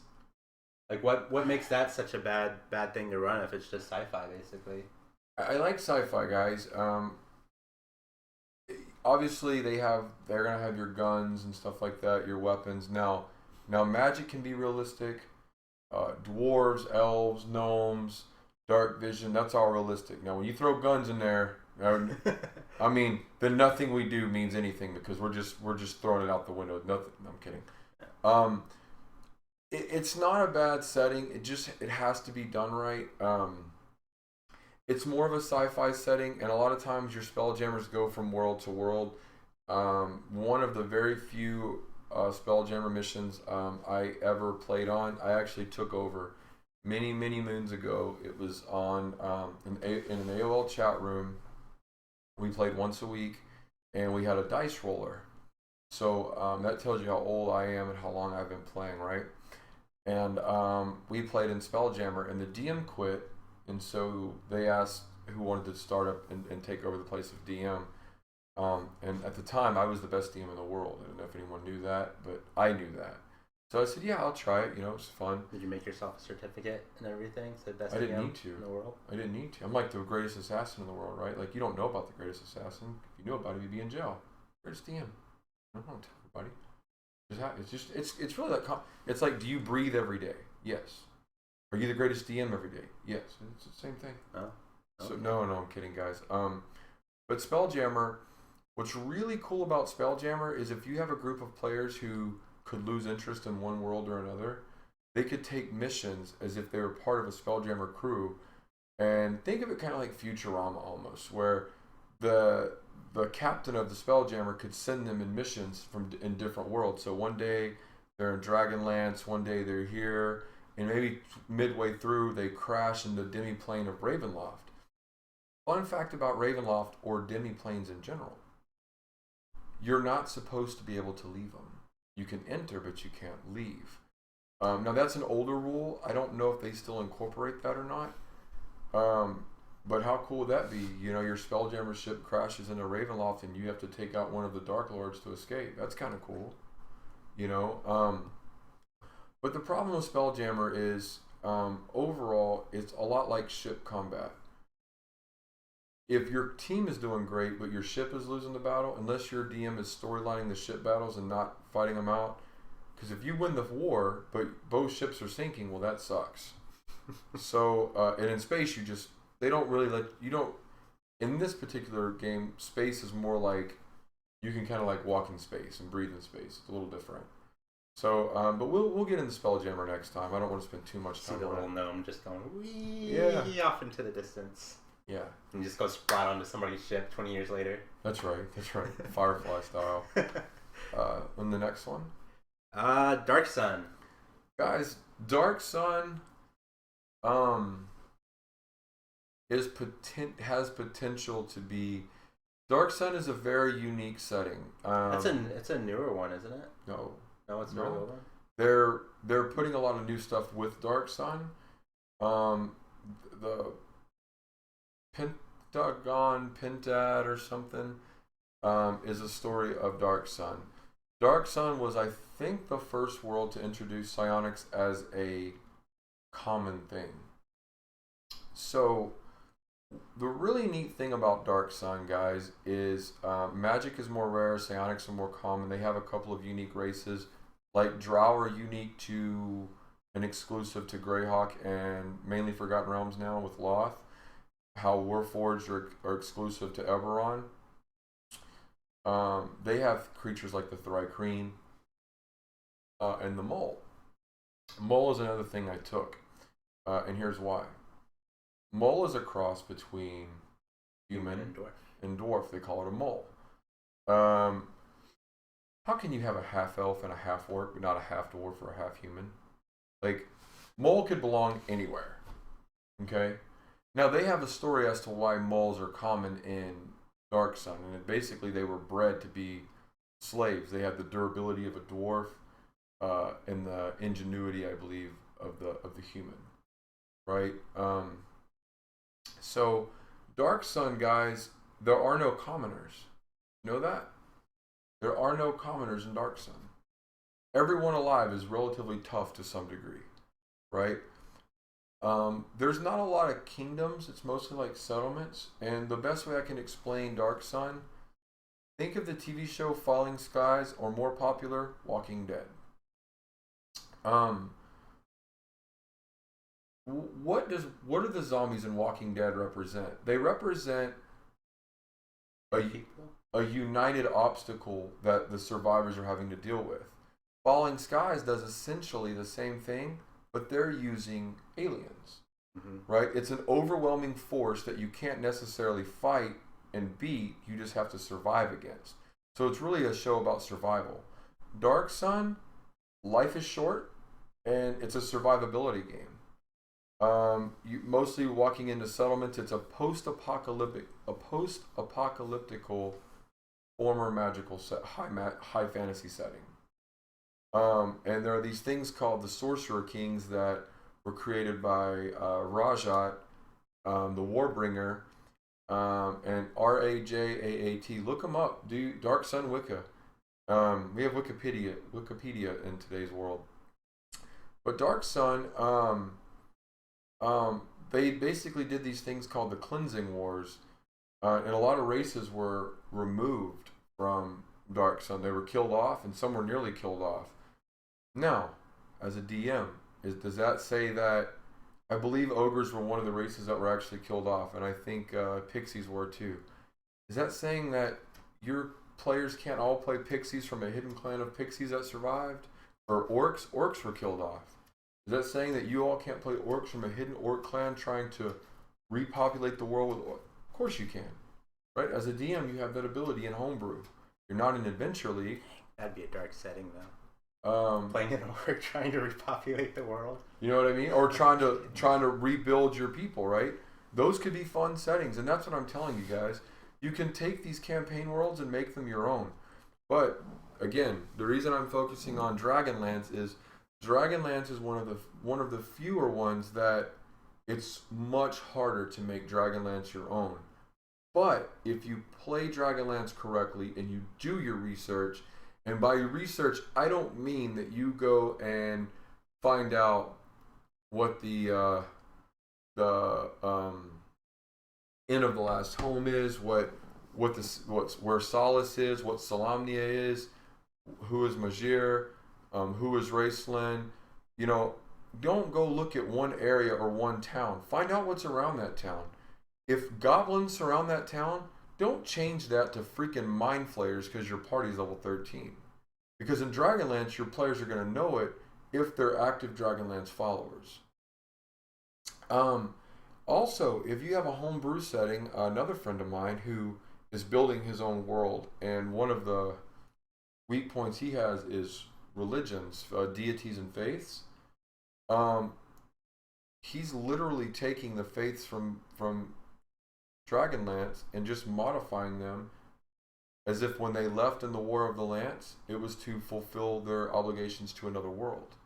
like what makes that such a bad thing to run if it's just sci-fi basically? I like sci-fi, guys. Obviously they're gonna have your guns and stuff like that, your weapons. Now magic can be realistic. Dwarves, elves, gnomes, dark vision, that's all realistic. Now when you throw guns in there, I mean, then nothing we do means anything because we're just throwing it out the window. Nothing. No, I'm kidding. It's not a bad setting. It has to be done right. It's more of a sci-fi setting, and a lot of times your Spelljammers go from world to world. One of the very few Spelljammer missions I ever played on. I actually took over many moons ago. It was on in an AOL chat room. We played once a week, and we had a dice roller. So that tells you how old I am and how long I've been playing, right? And we played in Spelljammer, and the DM quit, and so they asked who wanted to start up and take over the place of DM. And at the time, I was the best DM in the world. I don't know if anyone knew that, but I knew that. So I said, yeah, I'll try it. You know, it's fun. Did you make yourself a certificate and everything? So best I didn't DM need to. in the world? I didn't need to. I'm like the greatest assassin in the world, right? Like, you don't know about the greatest assassin. If you knew about it, you'd be in jail. Greatest DM. I don't tell everybody. It's really like, it's like, do you breathe every day? Yes. Are you the greatest DM every day? Yes. It's the same thing. Oh. So no, I'm kidding, guys. But Spelljammer, what's really cool about Spelljammer is if you have a group of players who could lose interest in one world or another, they could take missions as if they were part of a Spelljammer crew, and think of it kind of like Futurama almost, where the captain of the Spelljammer could send them in missions in different worlds. So one day they're in Dragonlance, one day they're here, and maybe midway through they crash in the demi-plane of Ravenloft. Fun fact about Ravenloft, or demi-planes in general: you're not supposed to be able to leave them. You can enter, but you can't leave. Now that's an older rule. I don't know if they still incorporate that or not. But how cool would that be? You know, your Spelljammer ship crashes into Ravenloft and you have to take out one of the Dark Lords to escape. That's kind of cool. You know? But the problem with Spelljammer is, overall, it's a lot like ship combat. If your team is doing great, but your ship is losing the battle, unless your DM is storylining the ship battles and not fighting them out, because if you win the war, but both ships are sinking, well, that sucks. So, and in space, they don't really in this particular game, space is more like, you can kind of like walk in space and breathe in space. It's a little different. So, but we'll get into Spelljammer next time. I don't want to spend too much time. See the on little it. gnome just going wee off into the distance. Yeah. And just go splat onto somebody's ship 20 years later. That's right. Firefly style. And the next one? Dark Sun. Guys, Dark Sun has potential to be. Dark Sun is a very unique setting. It's a newer one, isn't it? No, it's an older one. They're putting a lot of new stuff with Dark Sun. The Pentad or something is a story of Dark Sun. Dark Sun was, I think, the first world to introduce psionics as a common thing. So the really neat thing about Dark Sun, guys, is magic is more rare, psionics are more common. They have a couple of unique races. Like Drow are unique to and exclusive to Greyhawk and mainly Forgotten Realms now with Loth. How Warforged are exclusive to Eberron. They have creatures like the Thri-kreen and the Mole. Mole is another thing I took, and here's why. Mole is a cross between human and dwarf. They call it a mole. How can you have a half elf and a half orc, but not a half dwarf or a half human? Like, mole could belong anywhere. Okay. Now, they have a story as to why moles are common in Dark Sun, and basically they were bred to be slaves. They had the durability of a dwarf and the ingenuity, I believe, of the human, right? So, Dark Sun, guys, there are no commoners. You know that? There are no commoners in Dark Sun. Everyone alive is relatively tough to some degree, right? There's not a lot of kingdoms. It's mostly like settlements. And the best way I can explain Dark Sun, think of the TV show Falling Skies, or more popular, Walking Dead. What do the zombies in Walking Dead represent? They represent a united obstacle that the survivors are having to deal with. Falling Skies does essentially the same thing, but they're using aliens, right? It's an overwhelming force that you can't necessarily fight and beat. You just have to survive against. So it's really a show about survival. Dark Sun, life is short, and it's a survivability game. You mostly walking into settlements. It's a post-apocalyptical former magical high fantasy setting. And there are these things called the Sorcerer Kings that were created by Rajat, the Warbringer, and Rajaat. Look them up. Do Dark Sun Wicca. We have Wikipedia in today's world. But Dark Sun, they basically did these things called the Cleansing Wars, and a lot of races were removed from Dark Sun. They were killed off, and some were nearly killed off. Now, as a DM, does that say that? I believe ogres were one of the races that were actually killed off, and I think pixies were too. Is that saying that your players can't all play pixies from a hidden clan of pixies that survived? Or orcs? Orcs were killed off. Is that saying that you all can't play orcs from a hidden orc clan trying to repopulate the world with orcs? Of course you can. Right? As a DM, you have that ability in homebrew. You're not in Adventure League. That'd be a dark setting, though. Playing an orc trying to repopulate the world. You know what I mean? Or trying to rebuild your people, right? Those could be fun settings, and that's what I'm telling you guys. You can take these campaign worlds and make them your own. But again, the reason I'm focusing on Dragonlance is Dragonlance is one of the fewer ones that it's much harder to make Dragonlance your own. But if you play Dragonlance correctly and you do your research, and by your research, I don't mean that you go and find out what the Inn of the Last Home is, what's where Solace is, what Solamnia is, who is Majir, who is Raceland. You know, don't go look at one area or one town. Find out what's around that town. If goblins surround that town, don't change that to freaking mind flayers because your party's level 13. Because in Dragonlance, your players are going to know it if they're active Dragonlance followers. Also, if you have a homebrew setting, another friend of mine who is building his own world, and one of the weak points he has is religions, deities and faiths. He's literally taking the faiths from Dragonlance and just modifying them as if when they left in the War of the Lance, it was to fulfill their obligations to another world.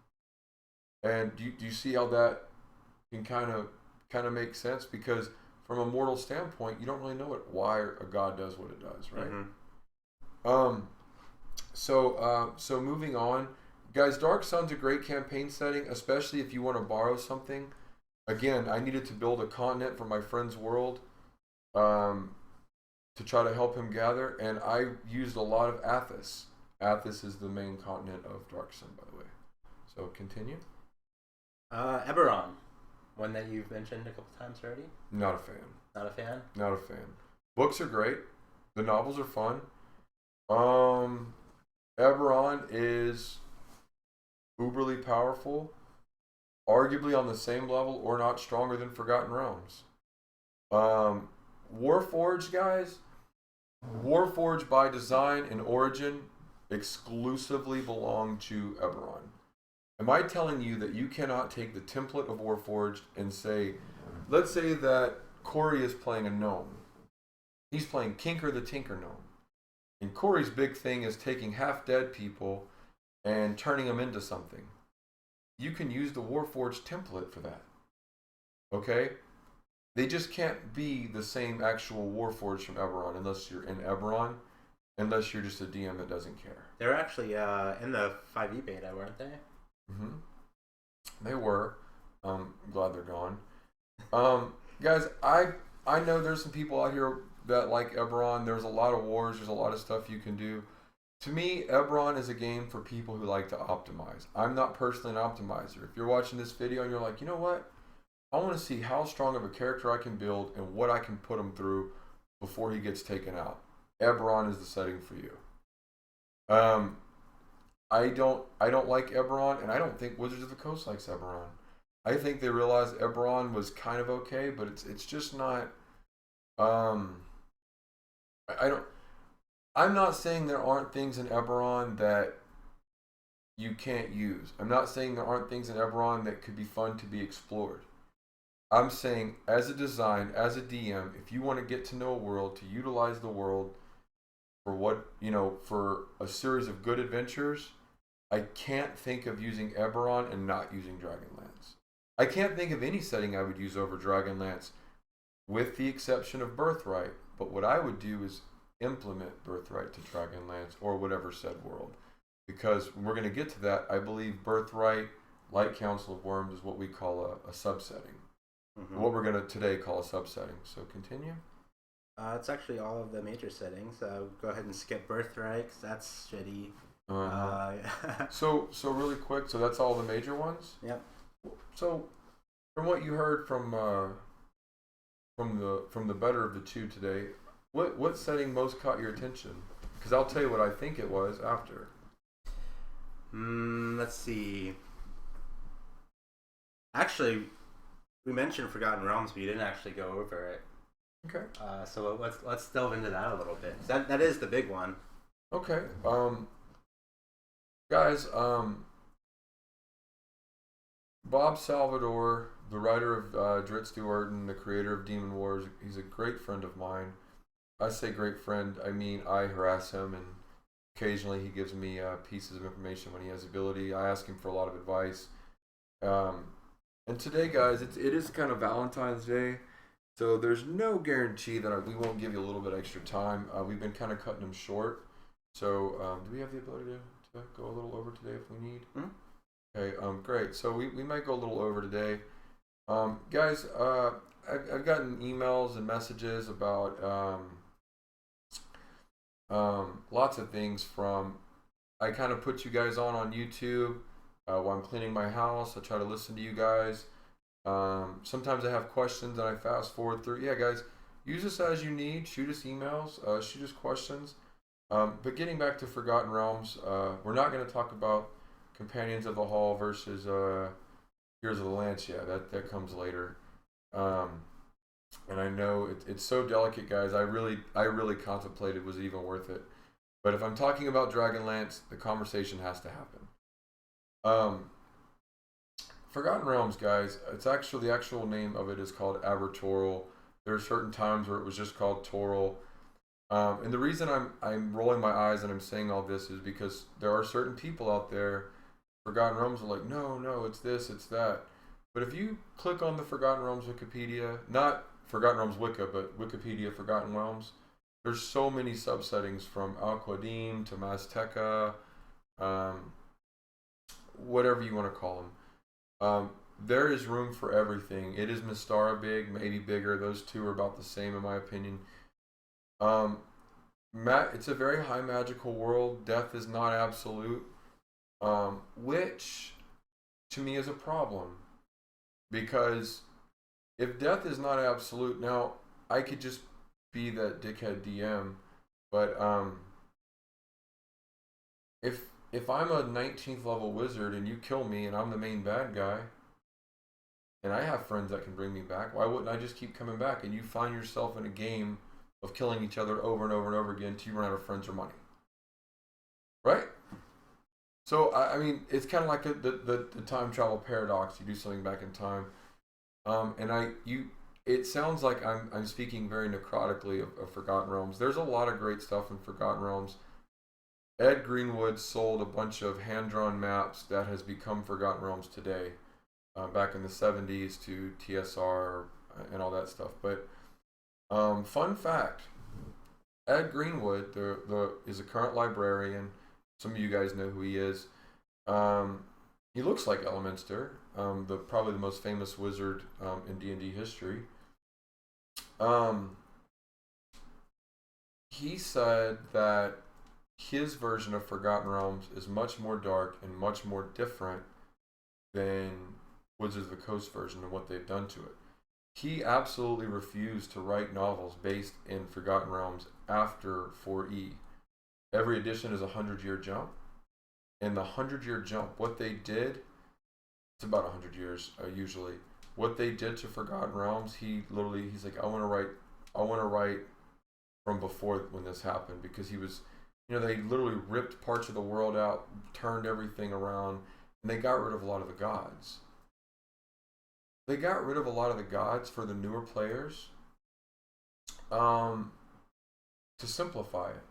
And do you see how that can kind of make sense? Because from a mortal standpoint, you don't really know why a god does what it does, right? Mm-hmm. So moving on, guys, Dark Sun's a great campaign setting, especially if you want to borrow something. Again, I needed to build a continent for my friend's world to try to help him gather, and I used a lot of Athos. Athos is the main continent of Dark Sun, by the way. So continue. Eberron, one that you've mentioned a couple times already. Not a fan. Not a fan? Not a fan. Books are great. The novels are fun. Eberron is uberly powerful, arguably on the same level or not stronger than Forgotten Realms. Warforged, guys. Warforged by design and origin exclusively belong to Eberron. Am I telling you that you cannot take the template of Warforged and say, let's say that Corey is playing a gnome. He's playing Kinker the Tinker Gnome. And Corey's big thing is taking half-dead people and turning them into something. You can use the Warforged template for that. Okay? They just can't be the same actual Warforged from Eberron unless you're in Eberron, unless you're just a DM that doesn't care. They're actually in the 5e beta, weren't they? Mm-hmm. They were. I'm glad they're gone. Guys, I know there's some people out here that like Eberron. There's a lot of wars. There's a lot of stuff you can do. To me, Eberron is a game for people who like to optimize. I'm not personally an optimizer. If you're watching this video and you're like, you know what? I want to see how strong of a character I can build and what I can put him through before he gets taken out. Eberron is the setting for you. I don't like Eberron, and I don't think Wizards of the Coast likes Eberron. I think they realized Eberron was kind of okay, but it's just not. I I'm not saying there aren't things in Eberron that you can't use. I'm not saying there aren't things in Eberron that could be fun to be explored. I'm saying, as a design, as a DM, if you want to get to know a world, to utilize the world for for a series of good adventures, I can't think of using Eberron and not using Dragonlance. I can't think of any setting I would use over Dragonlance, with the exception of Birthright. But what I would do is implement Birthright to Dragonlance or whatever said world. Because we're going to get to that. I believe Birthright, like Council of Worms, is what we call a subsetting. Mm-hmm. What we're going to today call a subsetting. So continue. It's actually all of the major settings. Go ahead and skip Birthright, 'cause that's shitty. So really quick. So that's all the major ones. Yep. So from what you heard from the better of the two today, what setting most caught your attention? Because I'll tell you what I think it was after. Let's see. Actually, we mentioned Forgotten Realms, but you didn't actually go over it. Okay. So let's delve into that a little bit. That is the big one. Okay. Guys, Bob Salvador, the writer of Dritz Stewart and the creator of Demon Wars, he's a great friend of mine. I say great friend, I mean I harass him, and occasionally he gives me pieces of information when he has ability. I ask him for a lot of advice. And today, guys, it is kind of Valentine's Day, so there's no guarantee that we won't give you a little bit extra time. We've been kind of cutting them short. So do we have the ability to go a little over today if we need? Mm-hmm. Okay, great. So we might go a little over today. Guys, I've gotten emails and messages about lots of things from, I kind of put you guys on YouTube while I'm cleaning my house. I try to listen to you guys. Sometimes I have questions and I fast forward through. Yeah, guys, use this as you need. Shoot us emails. Shoot us questions. But getting back to Forgotten Realms, we're not going to talk about Companions of the Hall versus Heroes of the Lance. Yeah, that comes later. And I know it's so delicate, guys. I really contemplated, was it even worth it? But if I'm talking about Dragonlance, the conversation has to happen. Forgotten Realms, guys, it's actually, the actual name of it is called Abertoril. There are certain times where it was just called Toril. And the reason I'm rolling my eyes and I'm saying all this is because there are certain people out there, Forgotten Realms are like, no, it's this, it's that. But if you click on the Forgotten Realms Wikipedia, not Forgotten Realms Wicca, but Wikipedia Forgotten Realms, there's so many subsettings from Al-Qadim to Mazteca, whatever you want to call them. There is room for everything. It is Mystara big, maybe bigger. Those two are about the same in my opinion. It's a very high magical world. Death is not absolute, which to me is a problem. Because if death is not absolute, now I could just be that dickhead DM, but if I'm a 19th level wizard and you kill me and I'm the main bad guy, and I have friends that can bring me back, why wouldn't I just keep coming back? And you find yourself in a game of killing each other over and over and over again until you run out of friends or money, right? So I mean, it's kind of like the time travel paradox. You do something back in time, it sounds like I'm speaking very necrotically of Forgotten Realms. There's a lot of great stuff in Forgotten Realms. Ed Greenwood sold a bunch of hand-drawn maps that has become Forgotten Realms today, back in the 70s to TSR and all that stuff. But fun fact, Ed Greenwood is a current librarian. Some of you guys know who he is. He looks like Elminster, probably the most famous wizard in D&D history. He said that his version of Forgotten Realms is much more dark and much more different than Wizards of the Coast version and what they've done to it. He absolutely refused to write novels based in Forgotten Realms after 4E. Every edition is a 100-year jump. And the 100-year jump, what they did, it's about 100 years usually. What they did to Forgotten Realms, he's like, I want to write from before when this happened, because he was, they literally ripped parts of the world out, turned everything around, and they got rid of a lot of the gods. They got rid of a lot of the gods for the newer players, to simplify it.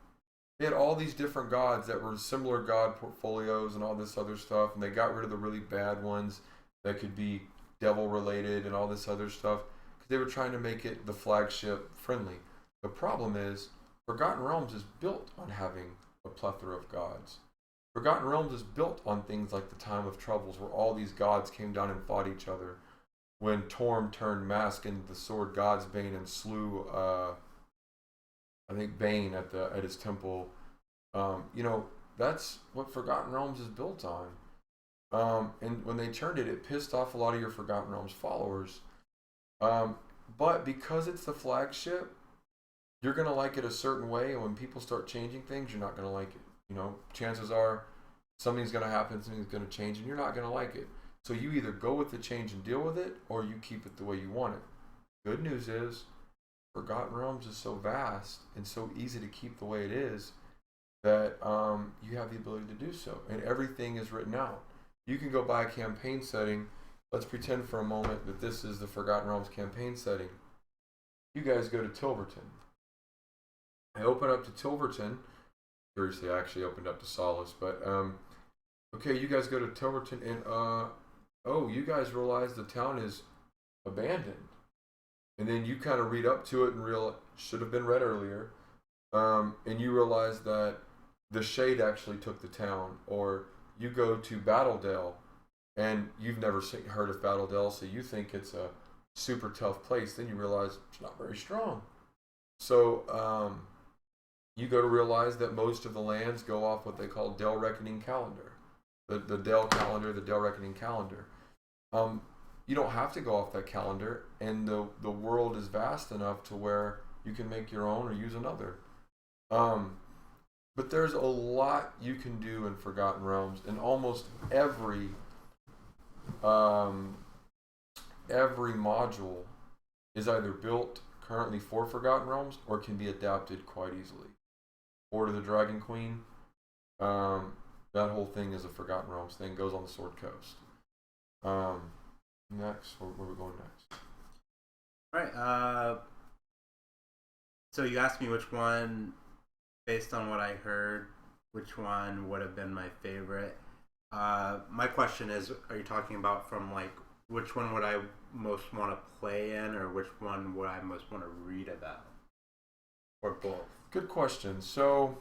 They had all these different gods that were similar god portfolios and all this other stuff, and they got rid of the really bad ones that could be devil related and all this other stuff, because they were trying to make it the flagship friendly. The problem is, Forgotten Realms is built on having a plethora of gods. Forgotten Realms is built on things like the Time of Troubles, where all these gods came down and fought each other. When Torm turned Mask into the sword God's Bane and slew, I think Bane at his temple. That's what Forgotten Realms is built on. And when they turned it, it pissed off a lot of your Forgotten Realms followers. But because it's the flagship, you're going to like it a certain way, and when people start changing things, you're not going to like it. Chances are something's going to happen, something's going to change, and you're not going to like it. So you either go with the change and deal with it, or you keep it the way you want it. Good news is, Forgotten Realms is so vast and so easy to keep the way it is that you have the ability to do so. And everything is written out. You can go buy a campaign setting. Let's pretend for a moment that this is the Forgotten Realms campaign setting. You guys go to Tilverton. I open up to Tilverton. Seriously, I actually opened up to Solace. But, okay, you guys go to Tilverton and, you guys realize the town is abandoned. And then you kind of read up to it and should have been read earlier. And you realize that the Shade actually took the town. Or you go to Battledale and you've never heard of Battledale, so you think it's a super tough place. Then you realize it's not very strong. So you go to realize that most of the lands go off what they call Dale Reckoning calendar. The Dale calendar, the Dale Reckoning calendar. You don't have to go off that calendar, and the world is vast enough to where you can make your own or use another. But there's a lot you can do in Forgotten Realms, and almost every module is either built currently for Forgotten Realms or can be adapted quite easily. Order the Dragon Queen, that whole thing is a Forgotten Realms thing, goes on the Sword Coast. Next, where are we going next? Right. So you asked me which one, based on what I heard, which one would have been my favorite. My question is, are you talking about from which one would I most want to play in, or which one would I most want to read about? Or both? Good question. So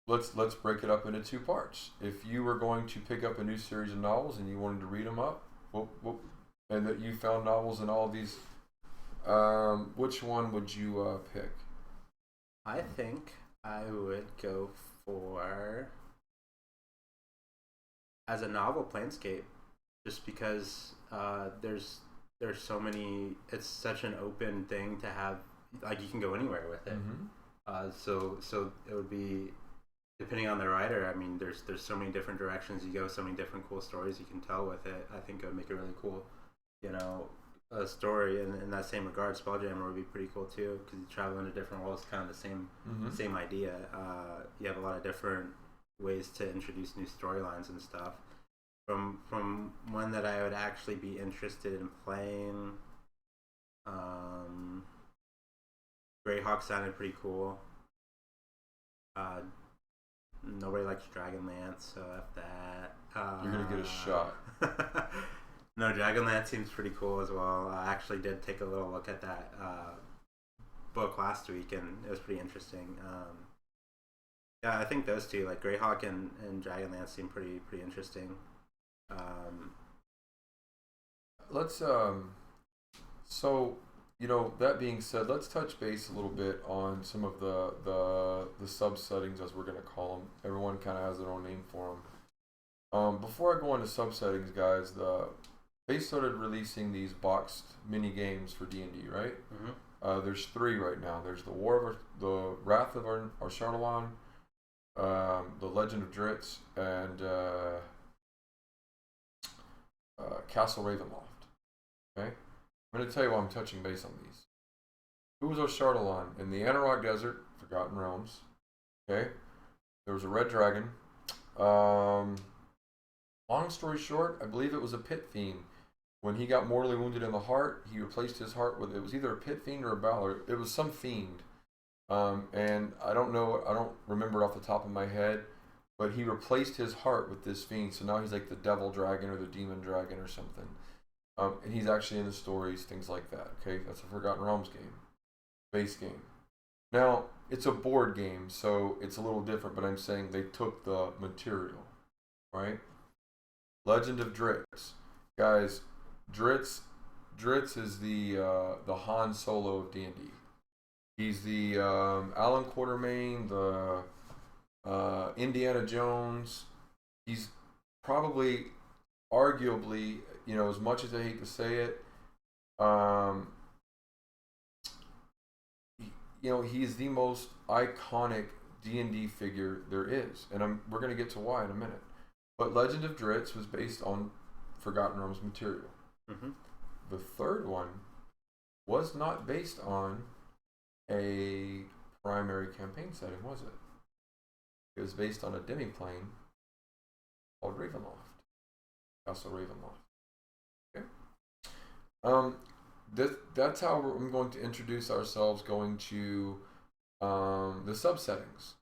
let's break it up into two parts. If you were going to pick up a new series of novels and you wanted to read them up, and that you found novels in all of these, which one would you pick? I think I would go for, as a novel, Planescape, just because there's so many. It's such an open thing to have. You can go anywhere with it. Mm-hmm. So it would be, depending on the writer. I mean, there's so many different directions you go, so many different cool stories you can tell with it. I think it would make a really cool, a story. And in that same regard, Spelljammer would be pretty cool too, because you travel into different worlds, kind of the same idea. You have a lot of different ways to introduce new storylines and stuff. From one that I would actually be interested in playing, Greyhawk sounded pretty cool. Nobody likes Dragonlance, so F that. You're gonna get a shot. No, Dragonlance seems pretty cool as well. I actually did take a little look at that book last week, and it was pretty interesting. Yeah, I think those two, like Greyhawk and Dragonlance, seem pretty interesting. Let's that being said, let's touch base a little bit on some of the subsettings, as we're going to call them. Everyone kind of has their own name for them. Before I go into subsettings, guys, they started releasing these boxed mini games for D&D, right? Mm-hmm. There's 3 right now. There's the Wrath of Arshartalon, the Legend of Dritz, and Castle Ravenloft. Okay, I'm going to tell you why I'm touching base on these. Who was Oshardalon? In the Anarok Desert, Forgotten Realms. Okay. There was a red dragon. Long story short, I believe it was a pit fiend. When he got mortally wounded in the heart, he replaced his heart with, it was either a pit fiend or a Balor. It was some fiend. And I don't know, I don't remember it off the top of my head, but he replaced his heart with this fiend. So now he's like the devil dragon or the demon dragon or something. And he's actually in the stories, things like that. Okay, that's a Forgotten Realms game. Base game. Now, it's a board game, so it's a little different, but I'm saying they took the material, right? Legend of Dritz. Guys, Dritz is the Han Solo of D&D. He's the Alan Quatermain, the Indiana Jones. He's probably, arguably, you know, as much as I hate to say it, you know, he's the most iconic D&D figure there is, and we're going to get to why in a minute. But Legend of Dritz was based on Forgotten Realms material. Mm-hmm. The third one was not based on a primary campaign setting, was it? It was based on a demiplane called Ravenloft. Castle Ravenloft. Okay. That's how I'm going to introduce ourselves, going to the subsettings.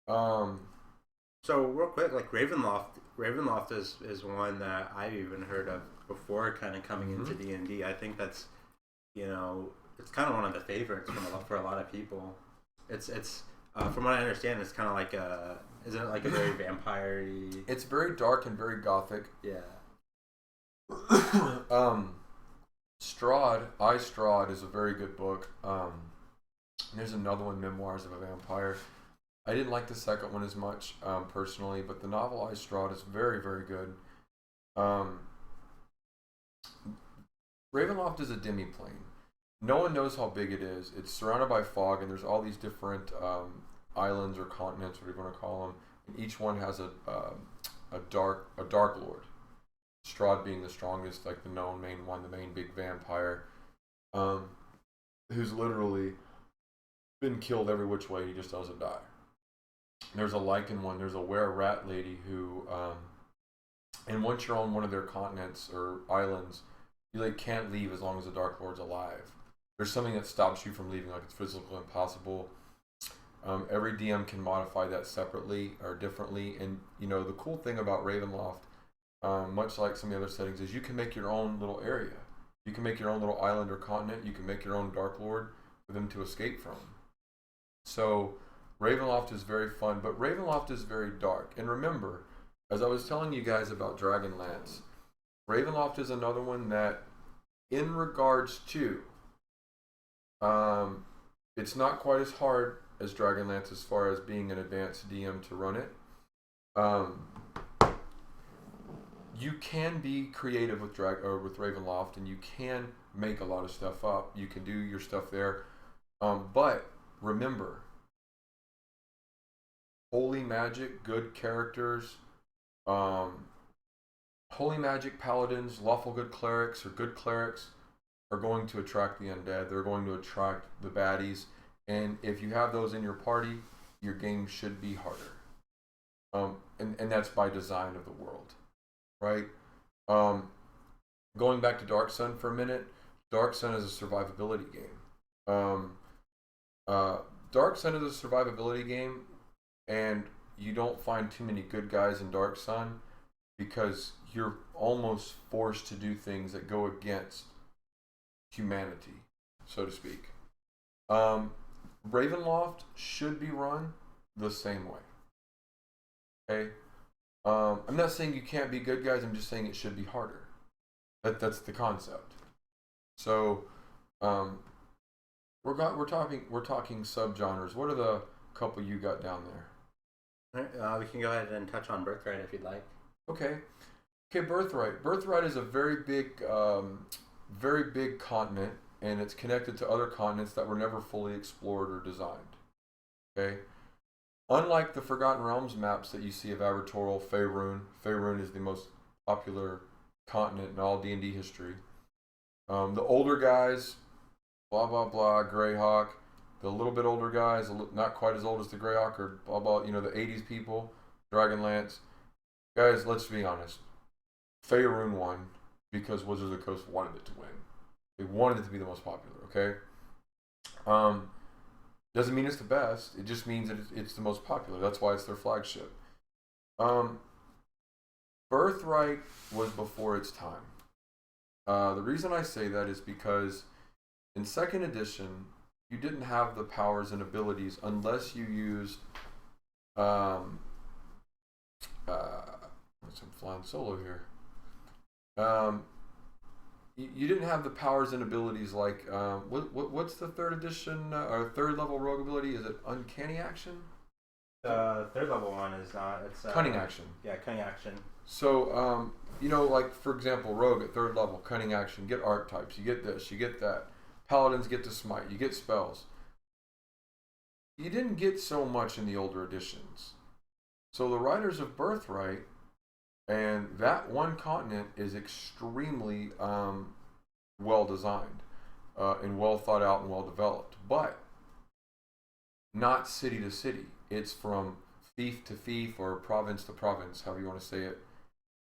So real quick, like Ravenloft is one that I've even heard of before, kind of coming into D&D. I think that's, you know, it's kind of one of the favorites for a lot of people. It's from what I understand, it's kind of like isn't it like a very vampire-y? It's very dark and very gothic. Yeah. Strahd is a very good book. There's another one, Memoirs of a Vampire. I didn't like the second one as much, personally, but the novel Strahd is very, very good. Ravenloft is a demiplane. No one knows how big it is. It's surrounded by fog, and there's all these different islands or continents, whatever you want to call them. And each one has a dark lord. Strahd being the strongest, like the known main one, the main big vampire, who's literally been killed every which way. He just doesn't die. There's a Lycan one. There's a were-rat lady who, and once you're on one of their continents or islands, you like can't leave as long as the Dark Lord's alive. There's something that stops you from leaving, like it's physically impossible. Every DM can modify that separately or differently, and you know the cool thing about Ravenloft, much like some of the other settings, is you can make your own little area. You can make your own little island or continent. You can make your own Dark Lord for them to escape from. So Ravenloft is very fun, but Ravenloft is very dark. And remember, as I was telling you guys about Dragonlance, Ravenloft is another one that, in regards to, it's not quite as hard as Dragonlance as far as being an advanced DM to run it. You can be creative with Ravenloft, and you can make a lot of stuff up. You can do your stuff there, but remember, holy magic, good characters, holy magic paladins, lawful good clerics, or good clerics are going to attract the undead. They're going to attract the baddies, and if you have those in your party, your game should be harder. And that's by design of the world. Right? Going back to Dark Sun for a minute, Dark Sun is a survivability game. Dark Sun is a survivability game, and you don't find too many good guys in Dark Sun because you're almost forced to do things that go against humanity, so to speak. Ravenloft should be run the same way. Okay? I'm not saying you can't be good guys. I'm just saying it should be harder. That's the concept. So, we're talking subgenres. What are the couple you got down there? We can go ahead and touch on Birthright if you'd like. Okay, Birthright. Birthright is a very big continent, and it's connected to other continents that were never fully explored or designed. Okay. Unlike the Forgotten Realms maps that you see of Abertoril, Faerun is the most popular continent in all D&D history. The older guys, blah blah blah, Greyhawk. The little bit older guys, not quite as old as the Greyhawk, or blah blah. You know, the '80s people, Dragonlance guys. Let's be honest. Faerun won because Wizards of the Coast wanted it to win. They wanted it to be the most popular. Okay. Doesn't mean it's the best. It just means that it's the most popular. That's why it's their flagship. Birthright was before its time. The reason I say that is because in second edition, you didn't have the powers and abilities unless you used. I'm flying solo here. You didn't have the powers and abilities like what's the third edition or third level rogue ability? Is it Uncanny Action? The third level one is not. It's Cunning Action. Yeah, Cunning Action. So you know, like for example, rogue at third level, Cunning Action, get archetypes. You get this, you get that. Paladins get to smite. You get spells. You didn't get so much in the older editions. So the writers of Birthright. And that one continent is extremely well designed and well thought out and well developed, but not city to city. It's from fief to fief or province to province, however you want to say it.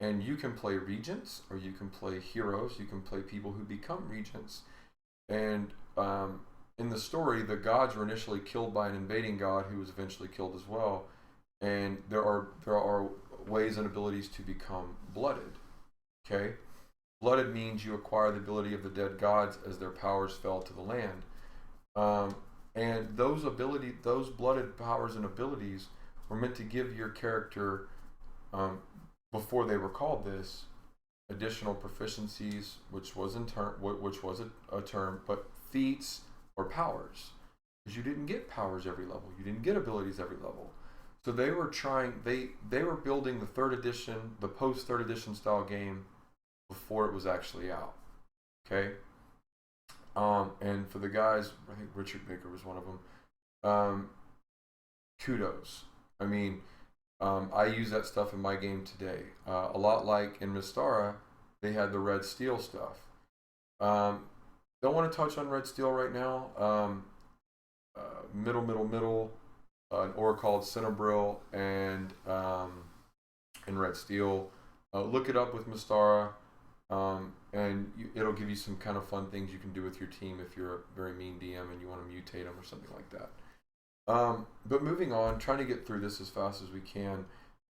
And you can play regents or you can play heroes. You can play people who become regents. And in the story, the gods were initially killed by an invading god who was eventually killed as well. And there are ways and abilities to become blooded. Okay? Blooded means you acquire the ability of the dead gods as their powers fell to the land. And those blooded powers and abilities were meant to give your character, before they were called this, additional proficiencies, which was a term, but feats or powers. Because you didn't get powers every level. You didn't get abilities every level. So they were building the third edition, the post third edition style game before it was actually out. Okay? And for the guys, I think Richard Baker was one of them. Kudos. I mean, I use that stuff in my game today. A lot like in Mystara, they had the Red Steel stuff. Don't want to touch on Red Steel right now. Middle. An aura called Cinebril and Red Steel. Look it up with Mystara, and it'll give you some kind of fun things you can do with your team if you're a very mean DM and you want to mutate them or something like that. But moving on, trying to get through this as fast as we can.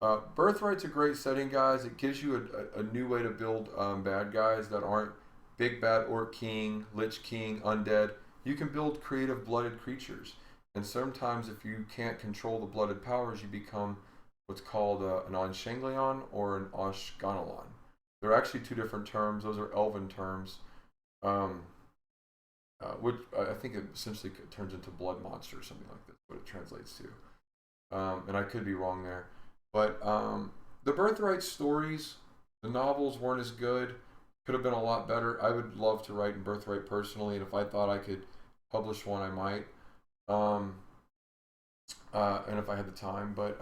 Birthright's a great setting, guys. It gives you a new way to build bad guys that aren't big bad Orc King, Lich King, undead. You can build creative blooded creatures. And sometimes if you can't control the blooded powers, you become what's called an Anshanglion or an Ashganalon. They're actually two different terms. Those are elven terms, which I think it essentially turns into blood monster or something like this, what it translates to. And I could be wrong there. But the Birthright stories, the novels weren't as good. Could have been a lot better. I would love to write in Birthright personally, and if I thought I could publish one, I might. And if I had the time, but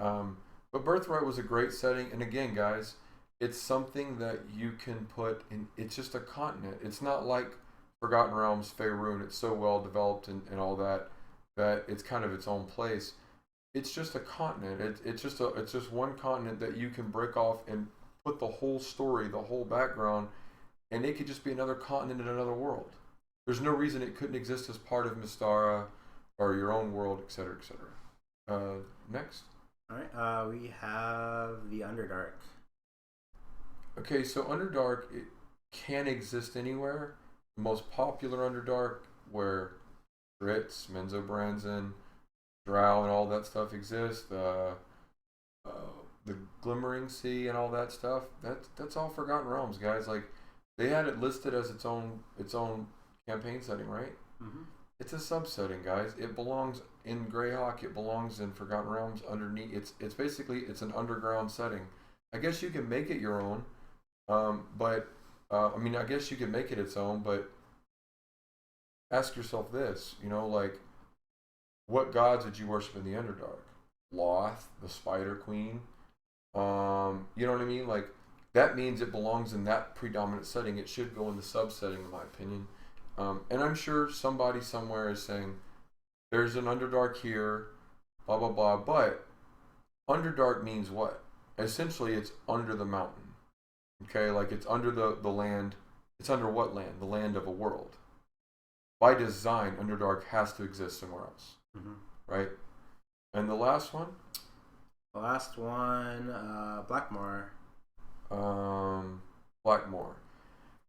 Birthright was a great setting. And again, guys, it's something that you can put in. It's just a continent. It's not like Forgotten Realms, Faerun. It's so well developed and all that it's kind of its own place. It's just a continent. It's just one continent that you can break off and put the whole story, the whole background, and it could just be another continent in another world. There's no reason it couldn't exist as part of Mystara or your own world, etc., etc. Next. All right. We have the Underdark. Okay, so Underdark, it can exist anywhere. The most popular Underdark, where Dritz, Menzoberranzan, Drow, and all that stuff exist. The Glimmering Sea and all that stuff. That's all Forgotten Realms, guys. Like, they had it listed as its own campaign setting, right? Mm-hmm. It's a subsetting, guys. It belongs in Greyhawk. It belongs in Forgotten Realms. Underneath, it's basically an underground setting. I guess you can make it your own, but I guess you can make it its own. But ask yourself this: like, what gods did you worship in the Underdark? Loth, the Spider Queen. You know what I mean? Like, that means it belongs in that predominant setting. It should go in the subsetting, in my opinion. And I'm sure somebody somewhere is saying, there's an Underdark here, blah, blah, blah. But Underdark means what? Essentially, it's under the mountain. Okay, like it's under the land. It's under what land? The land of a world. By design, Underdark has to exist somewhere else. Mm-hmm. Right? And the last one? The last one, Blackmoor. Blackmoor.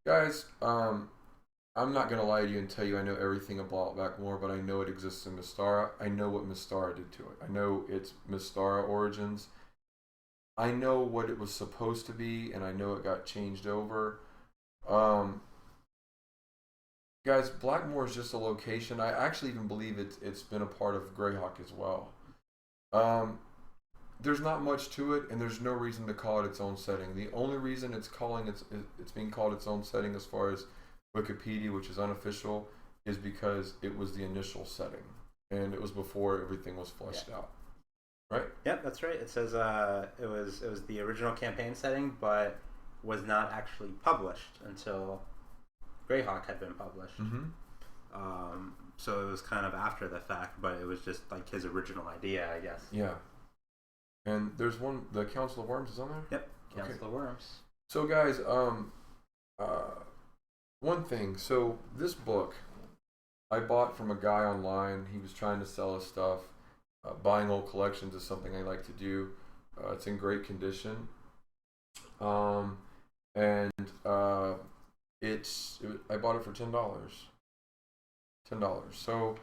Guys, I'm not going to lie to you and tell you I know everything about Blackmoor, but I know it exists in Mystara. I know what Mystara did to it. I know its Mystara origins. I know what it was supposed to be, and I know it got changed over. Guys, Blackmoor is just a location. I actually even believe it's been a part of Greyhawk as well. There's not much to it, and there's no reason to call it its own setting. The only reason it's being called its own setting as far as Wikipedia, which is unofficial, is because it was the initial setting, and it was before everything was fleshed out. Right? Yep, that's right. It says it was the original campaign setting, but was not actually published until Greyhawk had been published. Mm-hmm. So it was kind of after the fact, but it was just like his original idea, I guess. Yeah. And there's one. The Council of Worms is on there. Yep. Council of Worms. So guys, one thing. So this book, I bought from a guy online. He was trying to sell us stuff. Buying old collections is something I like to do. It's in great condition. I bought it for $10. $10. So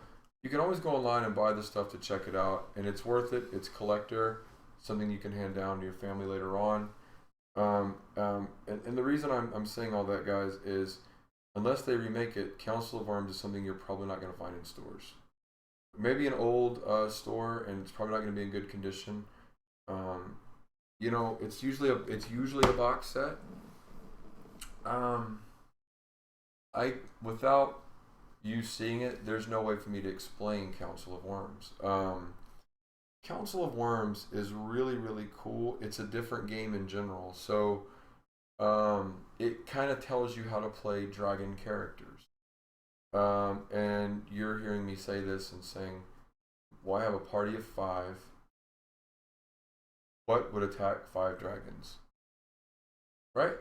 you can always go online and buy this stuff to check it out, and it's worth it. It's collector, something you can hand down to your family later on. And the reason I'm saying all that, guys, is unless they remake it, Council of Worms is something you're probably not going to find in stores. Maybe an old store, and it's probably not going to be in good condition. It's usually a box set. Without you seeing it, there's no way for me to explain Council of Worms. Council of Worms is really, really cool. It's a different game in general, so it kind of tells you how to play dragon characters. And you're hearing me say this and saying, well, I have a party of 5. What would attack 5 dragons? Right?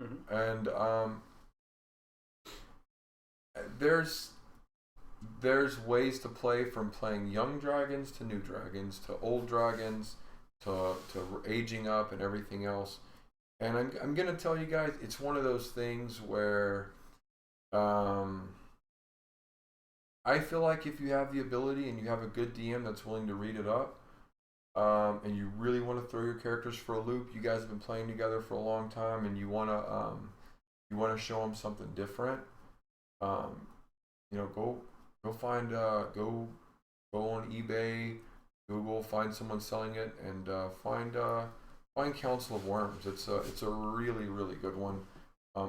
Mm-hmm. And there's ways to play, from playing young dragons to new dragons to old dragons to aging up and everything else. And I'm gonna tell you guys, it's one of those things where I feel like if you have the ability and you have a good DM that's willing to read it up, and you really want to throw your characters for a loop, you guys have been playing together for a long time, and you want to show them something different, go on eBay, Google, find someone selling it, and find Council of Worms. It's a really, really good one.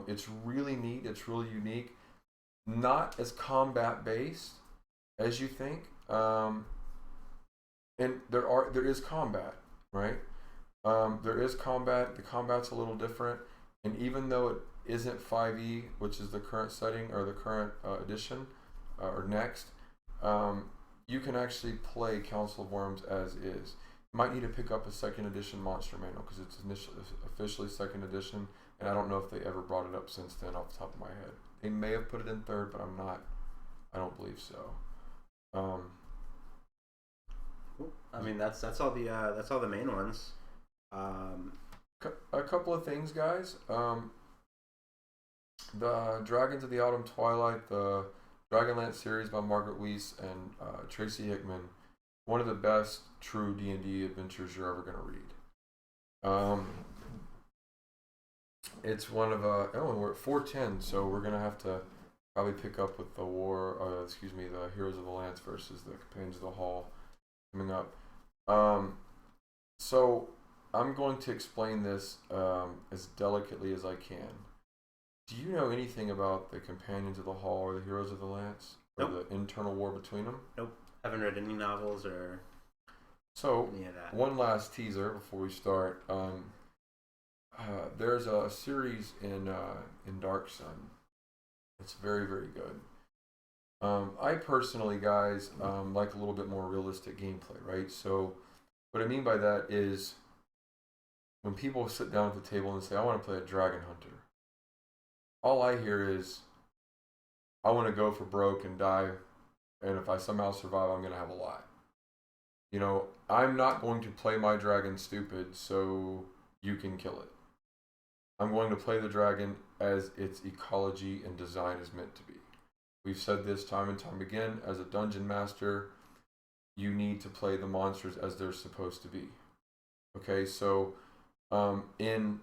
It's really neat. It's really unique. Not as combat based as you think, and there is combat, right? There is combat. The combat's a little different, and even though it isn't 5e, which is the current setting or the current edition or next, you can actually play Council of Worms as is. You might need to pick up a 2nd edition monster manual because it's officially 2nd edition, and I don't know if they ever brought it up since then off the top of my head. They may have put it in 3rd, but I don't believe so. I mean, that's all the main ones. A couple of things, guys. The Dragons of the Autumn Twilight, the Dragonlance series by Margaret Weiss and Tracy Hickman, one of the best true D&D adventures you're ever going to read. It's one of and we're at 410, so we're gonna have to probably pick up with the the Heroes of the Lance versus the Companions of the Hall coming up. So I'm going to explain this as delicately as I can. Do you know anything about the Companions of the Hall or the Heroes of the Lance, or Nope. the internal war between them? Nope. Haven't read any novels or any of that. One last teaser before we start. There's a series in Dark Sun. It's very, very good. I personally, guys, like a little bit more realistic gameplay, right? So, what I mean by that is when people sit down at the table and say, I want to play a Dragon Hunter, all I hear is, I want to go for broke and die, and if I somehow survive, I'm going to have a lot. You know, I'm not going to play my dragon stupid so you can kill it. I'm going to play the dragon as its ecology and design is meant to be. We've said this time and time again. As a dungeon master, you need to play the monsters as they're supposed to be. Okay, so in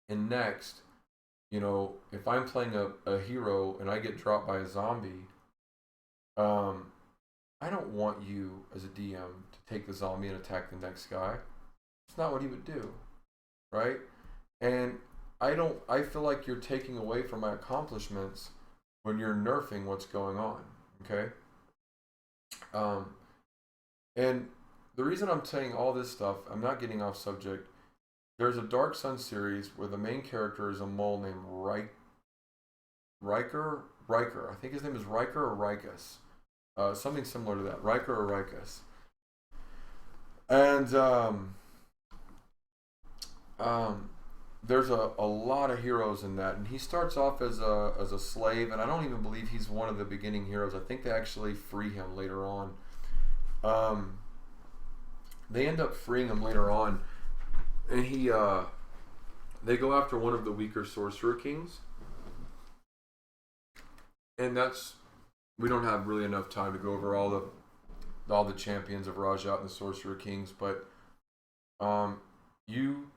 next, you know, if I'm playing a hero and I get dropped by a zombie, I don't want you as a DM to take the zombie and attack the next guy. It's not what he would do, right? And I feel like you're taking away from my accomplishments when you're nerfing what's going on, okay? And the reason I'm saying all this stuff, I'm not getting off subject. There's a Dark Sun series where the main character is a mole named Riker. I think his name is Riker or Rikus. Something similar to that. Riker or Rikus. And there's a lot of heroes in that, and he starts off as a slave, and I don't even believe he's one of the beginning heroes. I think they actually free him later on. They end up freeing him later on, and they go after one of the weaker sorcerer kings, and we don't have really enough time to go over all the champions of Rajat and the sorcerer kings, but you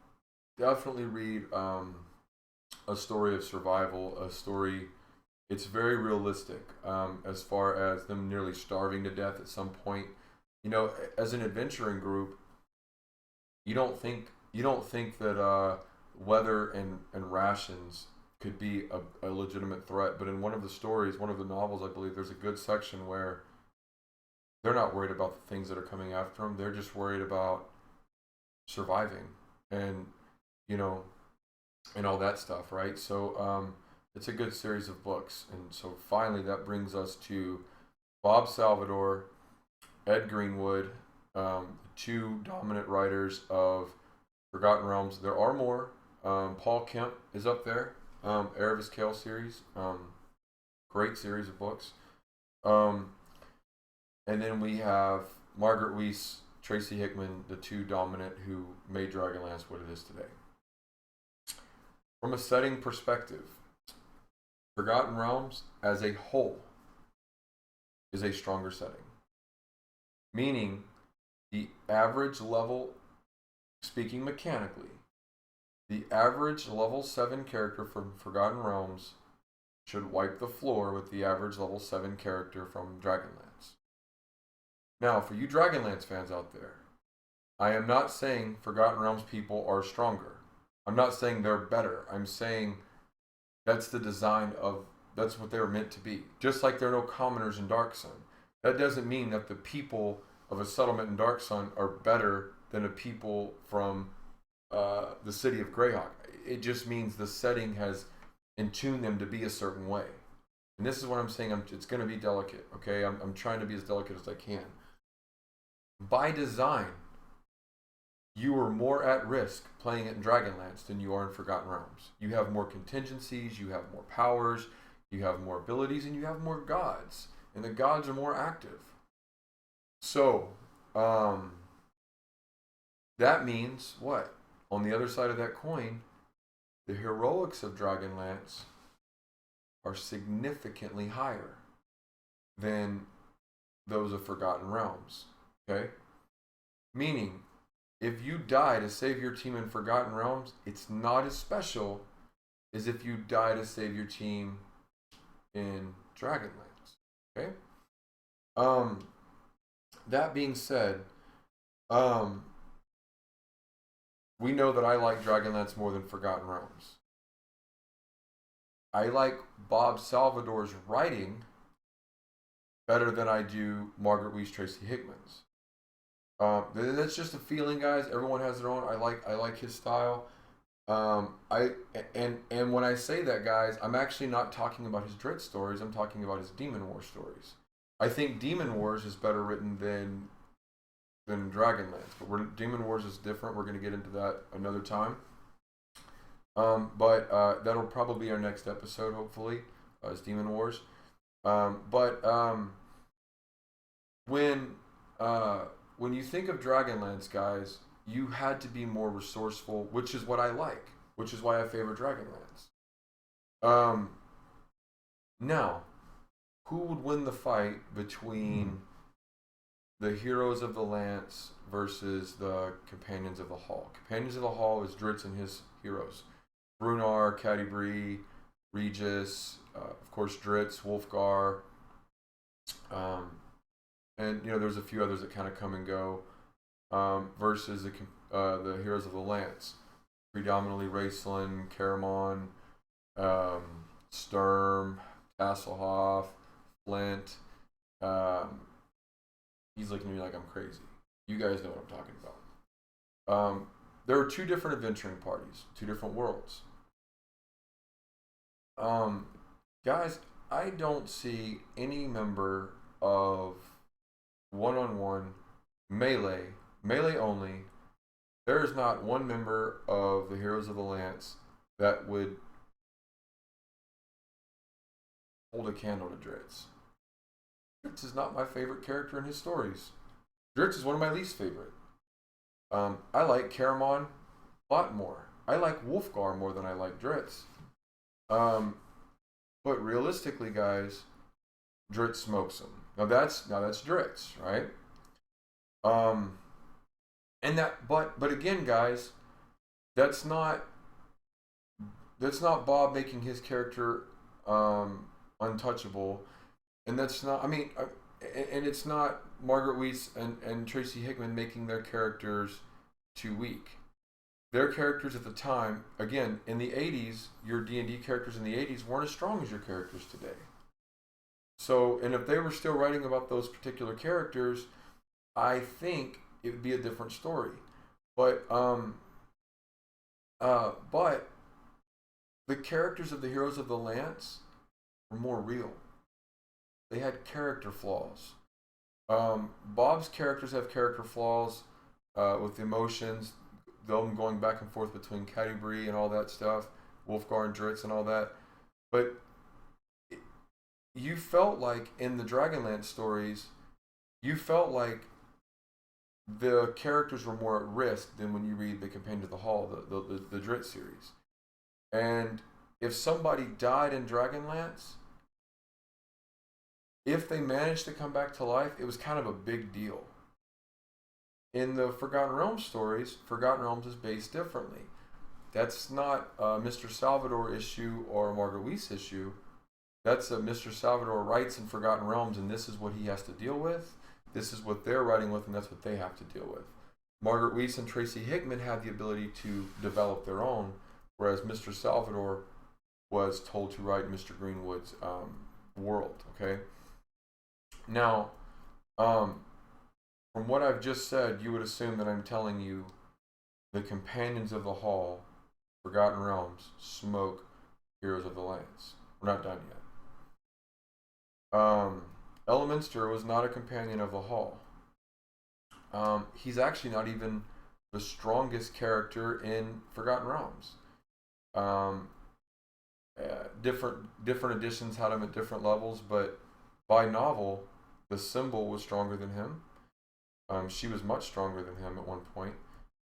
definitely read a story of survival, a story. It's very realistic as far as them nearly starving to death at some point. You know, as an adventuring group, you don't think that weather and rations could be a legitimate threat. But in one of the stories, one of the novels, I believe, there's a good section where they're not worried about the things that are coming after them. They're just worried about surviving and, you know, and all that stuff, right? So it's a good series of books. And so finally that brings us to Bob Salvador, Ed Greenwood, two dominant writers of Forgotten Realms. There are more. Paul Kemp is up there. Erebus Kale series. Great series of books. And then we have Margaret Weiss, Tracy Hickman, the two dominant who made Dragonlance what it is today. From a setting perspective, Forgotten Realms as a whole is a stronger setting. Meaning, the average level, speaking mechanically, the average level 7 character from Forgotten Realms should wipe the floor with the average level 7 character from Dragonlance. Now, for you Dragonlance fans out there, I am not saying Forgotten Realms people are stronger. I'm not saying they're better. I'm saying that's the design of, that's what they're meant to be. Just like there are no commoners in Dark Sun. That doesn't mean that the people of a settlement in Dark Sun are better than the people from the city of Greyhawk. It just means the setting has intuned them to be a certain way. And this is what I'm saying. It's going to be delicate, okay? I'm trying to be as delicate as I can. By design, you are more at risk playing it in Dragonlance than you are in Forgotten Realms. You have more contingencies, you have more powers, you have more abilities, and you have more gods. And the gods are more active. So, that means what? On the other side of that coin, the heroics of Dragonlance are significantly higher than those of Forgotten Realms. Okay? Meaning, if you die to save your team in Forgotten Realms, it's not as special as if you die to save your team in Dragonlance. Okay? That being said, we know that I like Dragonlance more than Forgotten Realms. I like Bob Salvador's writing better than I do Margaret Weiss, Tracy Hickman's. That's just a feeling, guys. Everyone has their own. I like his style. I and when I say that, guys, I'm actually not talking about his Dritz stories. I'm talking about his Demon War stories. I think Demon Wars is better written than Dragonlance, but Demon Wars is different. We're going to get into that another time. But that'll probably be our next episode, hopefully, is Demon Wars. But when you think of Dragonlance, guys, you had to be more resourceful, which is what I like, which is why I favor Dragonlance. Now, who would win the fight between the Heroes of the Lance versus the Companions of the Hall? Companions of the Hall is Dritz and his heroes. Brunar, Catti-brie, Regis, of course Dritz, Wolfgar, and there's a few others that kind of come and go. Versus the Heroes of the Lance, predominantly Raceland, Caramon, Sturm, Tasselhoff, Flint. He's looking at me like I'm crazy. You guys know what I'm talking about. There are two different adventuring parties, two different worlds. Guys, I don't see any member of one-on-one melee only. There is not one member of the Heroes of the Lance that would hold a candle to Dritz. Dritz is not my favorite character in his stories. Dritz is one of my least favorite. I like Caramon a lot more. I like Wolfgar more than I like Dritz. But realistically, guys, Dritz smokes him. Now that's Dritz, right? And that, but again, guys, that's not Bob making his character untouchable, and that's not. I mean, and it's not Margaret Weis and Tracy Hickman making their characters too weak. Their characters at the time, again, in the 80s, your D&D characters in the 80s weren't as strong as your characters today. So, and if they were still writing about those particular characters, I think it would be a different story. But the characters of the Heroes of the Lance were more real. They had character flaws. Bob's characters have character flaws with emotions, them going back and forth between Catti-brie and all that stuff, Wolfgar and Dritz and all that. But you felt like in the Dragonlance stories, you felt like the characters were more at risk than when you read the Companion of the Hall, the Dritz series. And if somebody died in Dragonlance, if they managed to come back to life, it was kind of a big deal. In the Forgotten Realms stories, Forgotten Realms is based differently. That's not a Mr. Salvador issue or a Margaret Weis issue. That's a Mr. Salvador writes in Forgotten Realms, and this is what he has to deal with. This is what they're writing with, and that's what they have to deal with. Margaret Weis and Tracy Hickman had the ability to develop their own, whereas Mr. Salvador was told to write Mr. Greenwood's world, okay? Now, from what I've just said, you would assume that I'm telling you the Companions of the Hall, Forgotten Realms, smoke Heroes of the Lance. We're not done yet. Elminster was not a companion of the Hall. He's actually not even the strongest character in Forgotten Realms. Different editions had him at different levels, but by novel, the Symbol was stronger than him. She was much stronger than him at one point,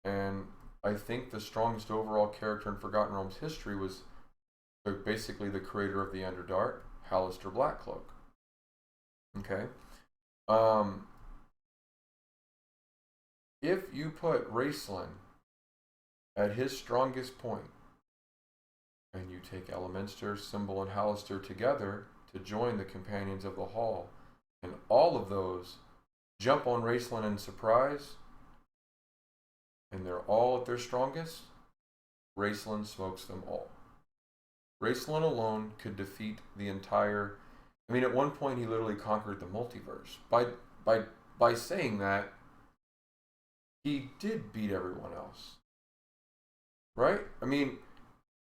and I think the strongest overall character in Forgotten Realms history was basically the creator of the Underdark, Halaster Blackcloak. Okay. If you put Raceland at his strongest point, and you take Elminster, Symbol, and Halaster together to join the Companions of the Hall, and all of those jump on Raceland in surprise, and they're all at their strongest, Raceland smokes them all. Raceland alone could defeat the entire. I mean, at one point he literally conquered the multiverse. By saying that, he did beat everyone else. right? I mean,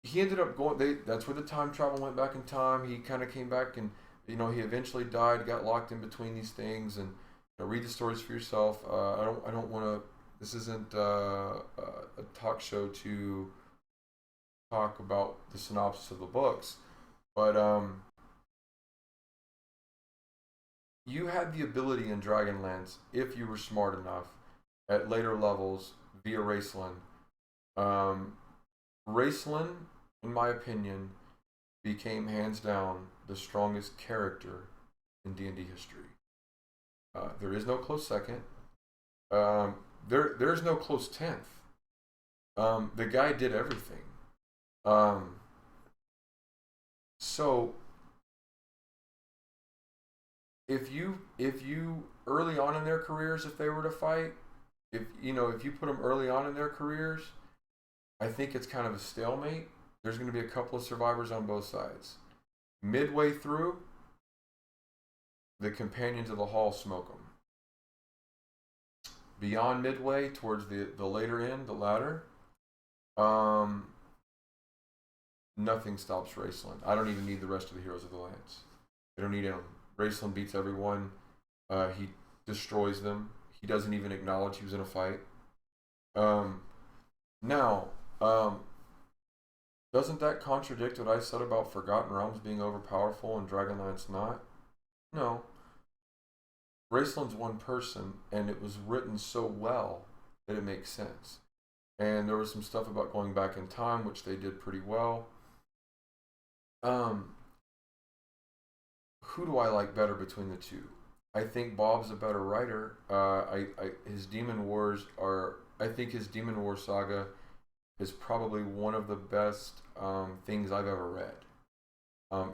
he ended up going. That's where the time travel went back in time. He kind of came back, and he eventually died, got locked in between these things, and read the stories for yourself. I don't want to. This isn't a talk show to talk about the synopsis of the books, but you had the ability in Dragonlance, if you were smart enough, at later levels via Raceland. Raceland, in my opinion, became hands down the strongest character in D&D history. There is no close second. There's no close 10th. The guy did everything. So if you early on in their careers, if they were to fight, if you put them early on in their careers, I think it's kind of a stalemate. There's going to be a couple of survivors on both sides. Midway through, the companions of the hall smoke them. Beyond midway, towards the later end, the ladder, nothing stops Raceland. I don't even need the rest of the Heroes of the Lance. I don't need him. Raceland beats everyone. He destroys them. He doesn't even acknowledge he was in a fight. Now, doesn't that contradict what I said about Forgotten Realms being overpowerful and Dragonlance not? No. Raceland's one person, and it was written so well that it makes sense. And there was some stuff about going back in time, which they did pretty well. Who do I like better between the two? I think Bob's a better writer. His Demon Wars I think his Demon War saga is probably one of the best things I've ever read.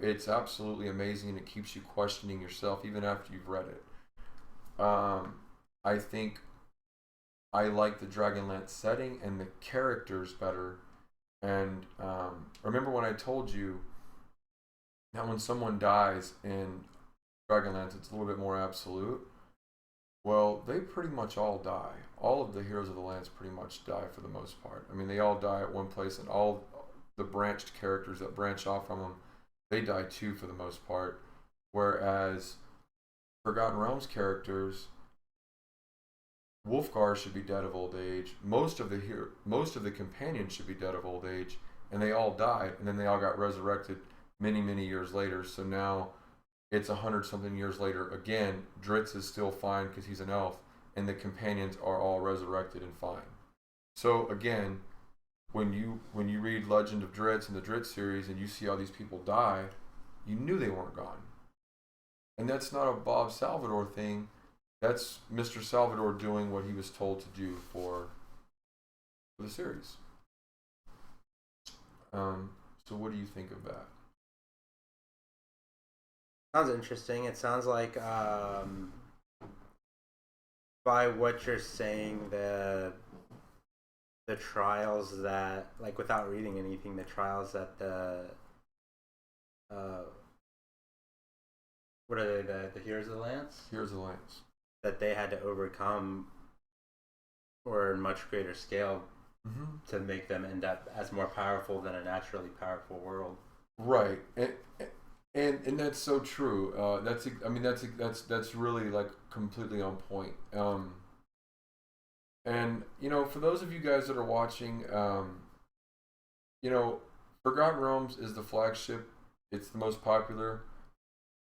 It's absolutely amazing, and it keeps you questioning yourself even after you've read it. I think I like the Dragonlance setting and the characters better. And remember when I told you that when someone dies in Dragonlance, it's a little bit more absolute? Well, they pretty much all die. All of the Heroes of the Lance pretty much die for the most part. I mean, they all die at one place, and all the branched characters that branch off from them, they die too for the most part. Whereas Forgotten Realms characters, Wolfgar should be dead of old age. Most of the companions should be dead of old age, and they all died, and then they all got resurrected many years later. So now it's 100-something years later. Again, Dritz is still fine because he's an elf, and the companions are all resurrected and fine. So again, when you read Legend of Dritz and the Dritz series, and you see how these people died, you knew they weren't gone. And that's not a Bob Salvador thing. That's Mr. Salvador doing what he was told to do for the series. So what do you think of that? Sounds interesting. It sounds like, by what you're saying, the trials that, like, without reading anything, the trials that what are they, the Heroes of the Lance? Heroes of the Lance. That they had to overcome, or in much greater scale, to make them end up as more powerful than a naturally powerful world. Right, and that's so true. That's really like completely on point. And for those of you guys that are watching, Forgotten Realms is the flagship. It's the most popular.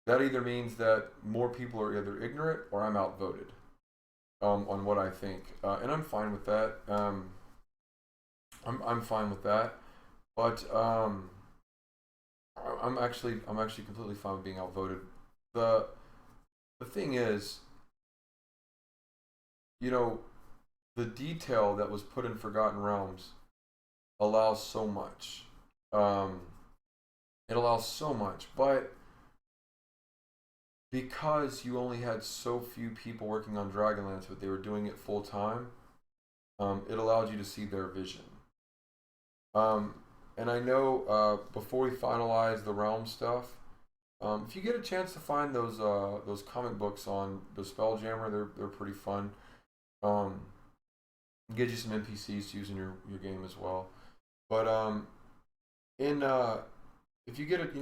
That either means that more people are either ignorant or I'm outvoted on what I think, and I'm fine with that. I'm fine with that, but I'm actually completely fine with being outvoted. The thing is, the detail that was put in Forgotten Realms allows so much. It allows so much, but because you only had so few people working on Dragonlance, but they were doing it full time, it allowed you to see their vision. And I know before we finalize the Realm stuff, if you get a chance to find those comic books on the Spelljammer, they're pretty fun. Gives you some NPCs to use in your game as well. But in if you get it,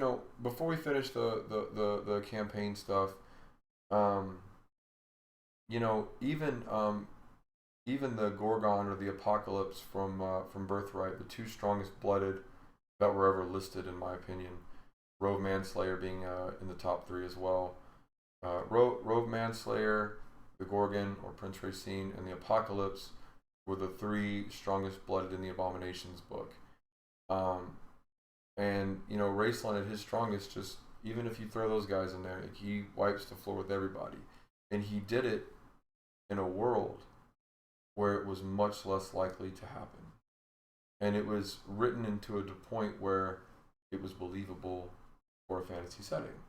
before we finish the campaign stuff, even the Gorgon or the Apocalypse from Birthright, the two strongest blooded that were ever listed, in my opinion. Rove Manslayer being in the top 3 as well. Rove Manslayer, the Gorgon or Prince Racine, and the Apocalypse were the 3 strongest blooded in the Abominations book. And Raceland at his strongest, just even if you throw those guys in there, he wipes the floor with everybody. And he did it in a world where it was much less likely to happen. And it was written into a point where it was believable for a fantasy setting.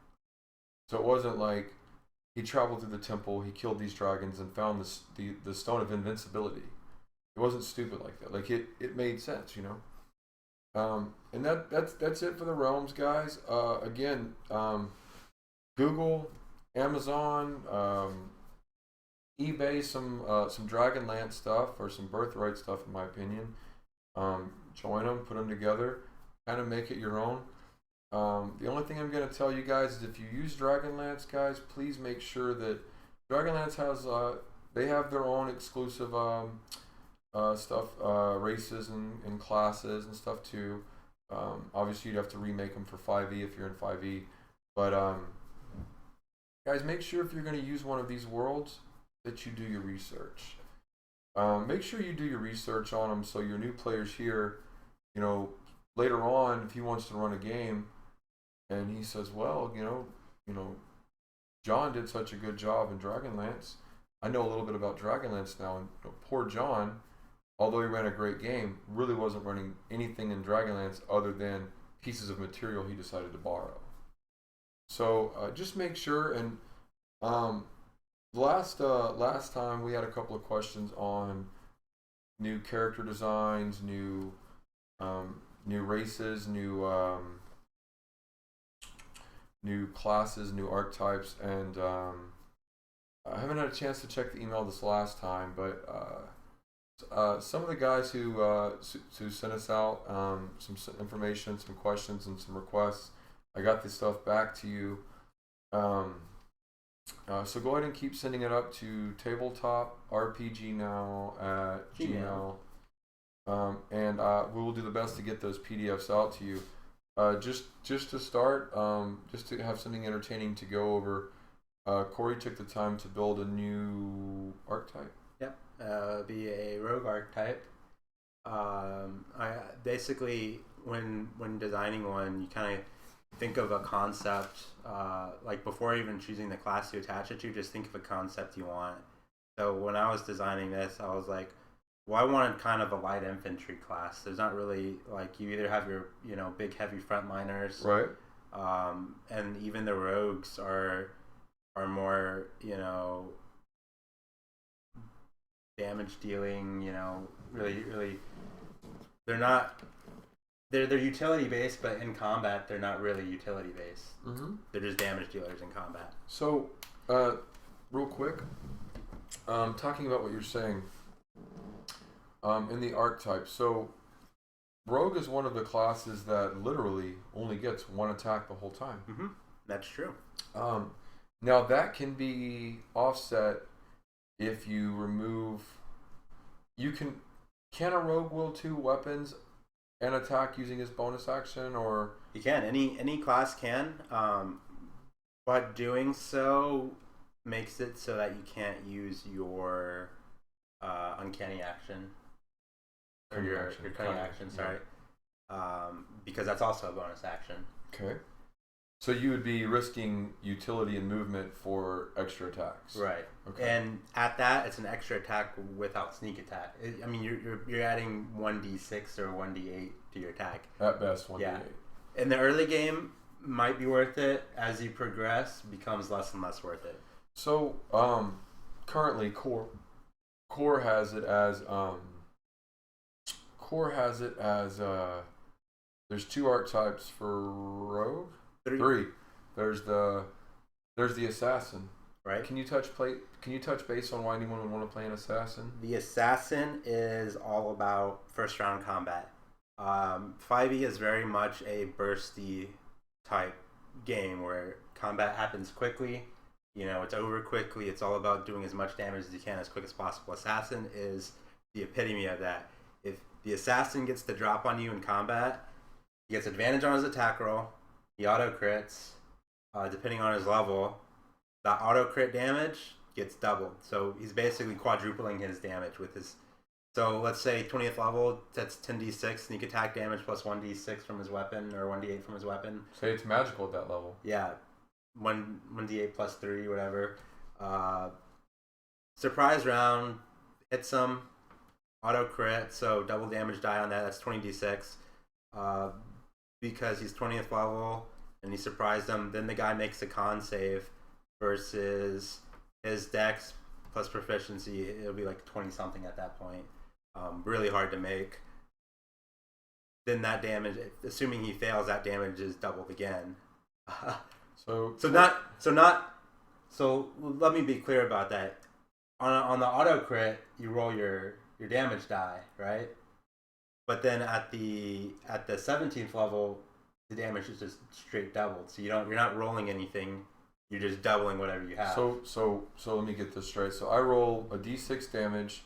So it wasn't like he traveled through the temple, he killed these dragons, and found the stone of invincibility. It wasn't stupid like that. Like it made sense, And that's it for the realms, guys. Again, Google, Amazon, eBay, some Dragonlance stuff or some Birthright stuff, in my opinion. Join them, put them together, kind of make it your own. The only thing I'm going to tell you guys is if you use Dragonlance, guys, please make sure that Dragonlance has they have their own exclusive stuff, races and classes and stuff too. Obviously, you'd have to remake them for 5e if you're in 5e. But guys, make sure if you're going to use one of these worlds that you do your research. Make sure you do your research on them so your new players here, later on, if he wants to run a game and he says, well, John did such a good job in Dragonlance. I know a little bit about Dragonlance now, and poor John, although he ran a great game, really wasn't running anything in Dragonlance other than pieces of material he decided to borrow. So just make sure. And last time we had a couple of questions on new character designs, new races, new classes, new archetypes, and I haven't had a chance to check the email this last time, but some of the guys who sent us out some information, some questions, and some requests, I got this stuff back to you. So go ahead and keep sending it up to Tabletop RPG Now at Gmail. And we will do the best to get those PDFs out to you. Just to start, just to have something entertaining to go over, Corey took the time to build a new archetype. Yep, be a rogue archetype. I basically, when designing one, you kind of think of a concept, like before even choosing the class to attach it to, just think of a concept you want. So when I was designing this, I was like, well, I wanted kind of a light infantry class. There's not really, like, you either have your, big heavy frontliners, right? And even the rogues are more, damage dealing, really, they're utility based, but in combat they're not really utility based. Mm-hmm. They're just damage dealers in combat. So, real quick, talking about what you're saying, in the archetype. So, rogue is one of the classes that literally only gets one attack the whole time. Mm-hmm. That's true. Now that can be offset if you remove. Can a rogue wield 2 weapons and attack using his bonus action, or you can. Any class can, but doing so makes it so that you can't use your uncanny action or your cunning action. Sorry, because that's also a bonus action. Okay. So you would be risking utility and movement for extra attacks, right? Okay. And at that, it's an extra attack without sneak attack. You're adding 1d6 or 1d8 to your attack. At best, 1d8. Yeah. In the early game, might be worth it. As you progress, becomes less and less worth it. So currently, core has it as there's 2 archetypes for rogue. 3. There's the assassin. Right. Can you touch base on why anyone would want to play an assassin? The assassin is all about first round combat. 5e is very much a bursty type game where combat happens quickly. It's over quickly. It's all about doing as much damage as you can as quick as possible. Assassin is the epitome of that. If the assassin gets the drop on you in combat, he gets advantage on his attack roll. He auto crits, depending on his level. That auto crit damage gets doubled. So he's basically quadrupling his damage with his. So let's say 20th level, that's 10d6 sneak attack damage plus 1d6 from his weapon or 1d8 from his weapon. Say it's magical at that level. Yeah, 1d8 plus 3, whatever. Surprise round, hits him, auto crit, so double damage die on that. That's 20d6. Because he's 20th level and he surprised him, then the guy makes a con save versus his dex plus proficiency. It'll be like 20 something at that point. Really hard to make. Then that damage, assuming he fails, that damage is doubled again. So let me be clear about that. On the auto crit, you roll your damage die, right? But then at the 17th level, the damage is just straight doubled. So you're not rolling anything. You're just doubling whatever you have. So let me get this straight. So I roll a d6 damage.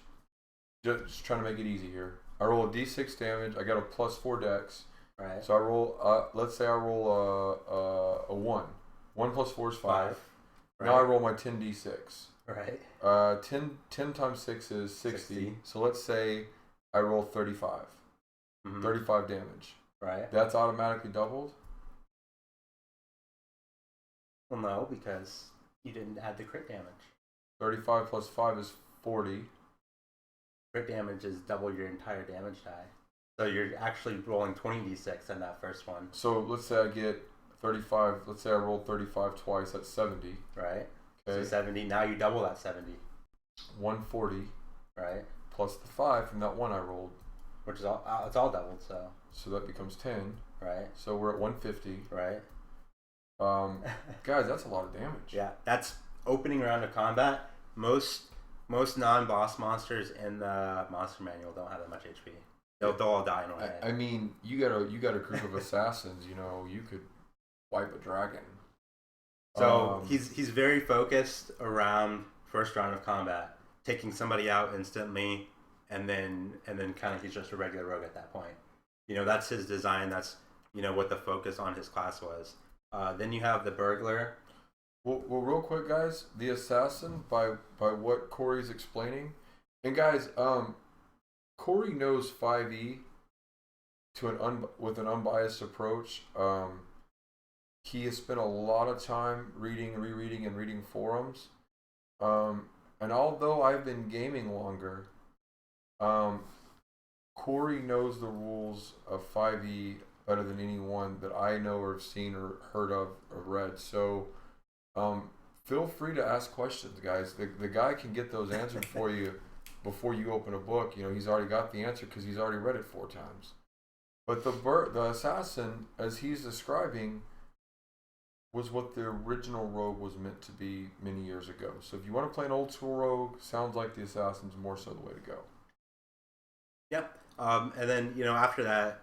Just trying to make it easy here. I roll a d6 damage. I got a +4 dex. Right. So I roll. Let's say I roll a 1. 1 plus 4 is 5. Right. Now I roll my 10d6. Right. 10 times 6 is 60. So let's say I roll 35. 35 damage. Right. That's automatically doubled? Well, no, because you didn't add the crit damage. 35 plus 5 is 40. Crit damage is double your entire damage die. So you're actually rolling 20d6 in that first one. So let's say I get 35. Let's say I rolled 35 twice. That's 70. Right. Okay. So 70. Now you double that 70. 140. Right. Plus the 5 from that one I rolled. Which is all, it's all doubled, so. So that becomes 10. Right. So we're at 150. Right. Guys, that's a lot of damage. Yeah, that's opening round of combat. Most non-boss monsters in the monster manual don't have that much HP. They'll all die in one hit. I mean, you got a group of assassins. You could wipe a dragon. So he's very focused around first round of combat, taking somebody out instantly, and then kind of he's just a regular rogue at that point. That's his design. That's what the focus on his class was. Then you have the burglar. Well, real quick, guys, the assassin by what Corey's explaining, and guys, Corey knows 5e with an unbiased approach. He has spent a lot of time reading, rereading, and reading forums. And although I've been gaming longer, Corey knows the rules of 5e better than anyone that I know or have seen or heard of or read. So feel free to ask questions, guys. The guy can get those answered for you before you open a book. He's already got the answer because he's already read it 4 times. But the assassin, as he's describing, was what the original rogue was meant to be many years ago. So if you want to play an old school rogue, sounds like the assassin's more so the way to go. Yep. And then after that,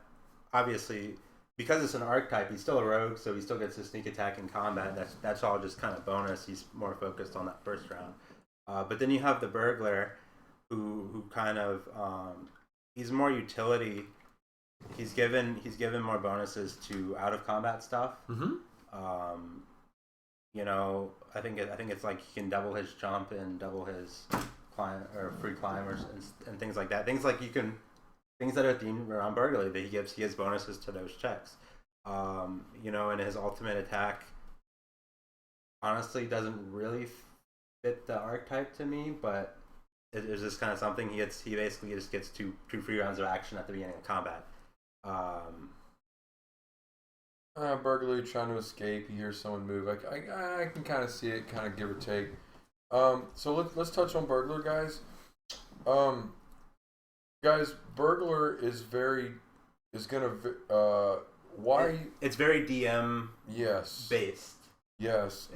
obviously, because it's an archetype, he's still a rogue, so he still gets his sneak attack in combat. That's all just kind of bonus. He's more focused on that first round. But then you have the burglar, who kind of he's more utility. He's given more bonuses to out of combat stuff. Mm-hmm. I think it's like he can double his jump and double his climb or free climbers and things like that. Things that are themed around burglary that he gives bonuses to those checks. And his ultimate attack honestly doesn't really fit the archetype to me, but it's just kind of something he basically just gets two free rounds of action at the beginning of combat. Burglary trying to escape. He hears someone move. I can kind of see it, kind of give or take. So let's touch on burglar, guys. Guys, burglar is gonna why it's very DM based. Yes.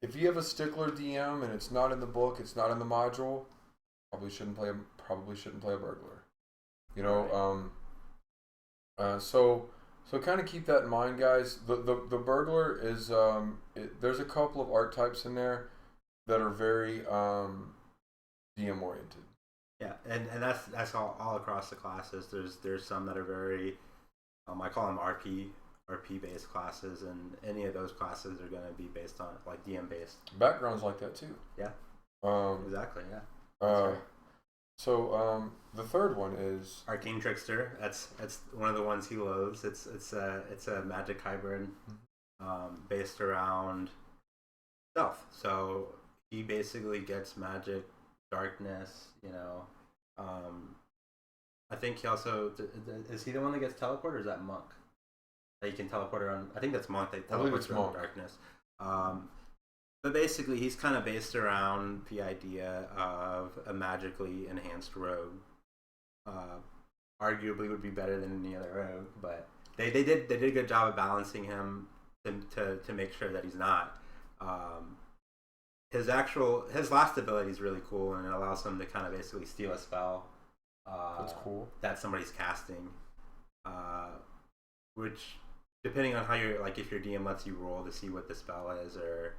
If you have a stickler DM and it's not in the book, it's not in the module, probably shouldn't play a burglar. So kind of keep that in mind, guys. The burglar is there's a couple of archetypes in there that are very DM oriented. Yeah, and that's all across the classes. There's some that are very I call them RP based classes, and any of those classes are going to be based on like DM based. Backgrounds like that too. Yeah. Exactly. Yeah. Right. So the third one is Arcane Trickster. That's one of the ones he loathes. It's a magic hybrid, based around stealth. So he basically gets magic, darkness. I think he also is he the one that gets teleport, or is that Monk? That you can teleport around. I think that's Monk. That teleports around darkness. But basically, he's kind of based around the idea of a magically enhanced rogue. Arguably, would be better than any other rogue, but they did a good job of balancing him to make sure that he's not. His last ability is really cool, and it allows him to kind of basically steal a spell. That's cool. That somebody's casting, which depending on how if your DM lets you roll to see what the spell is or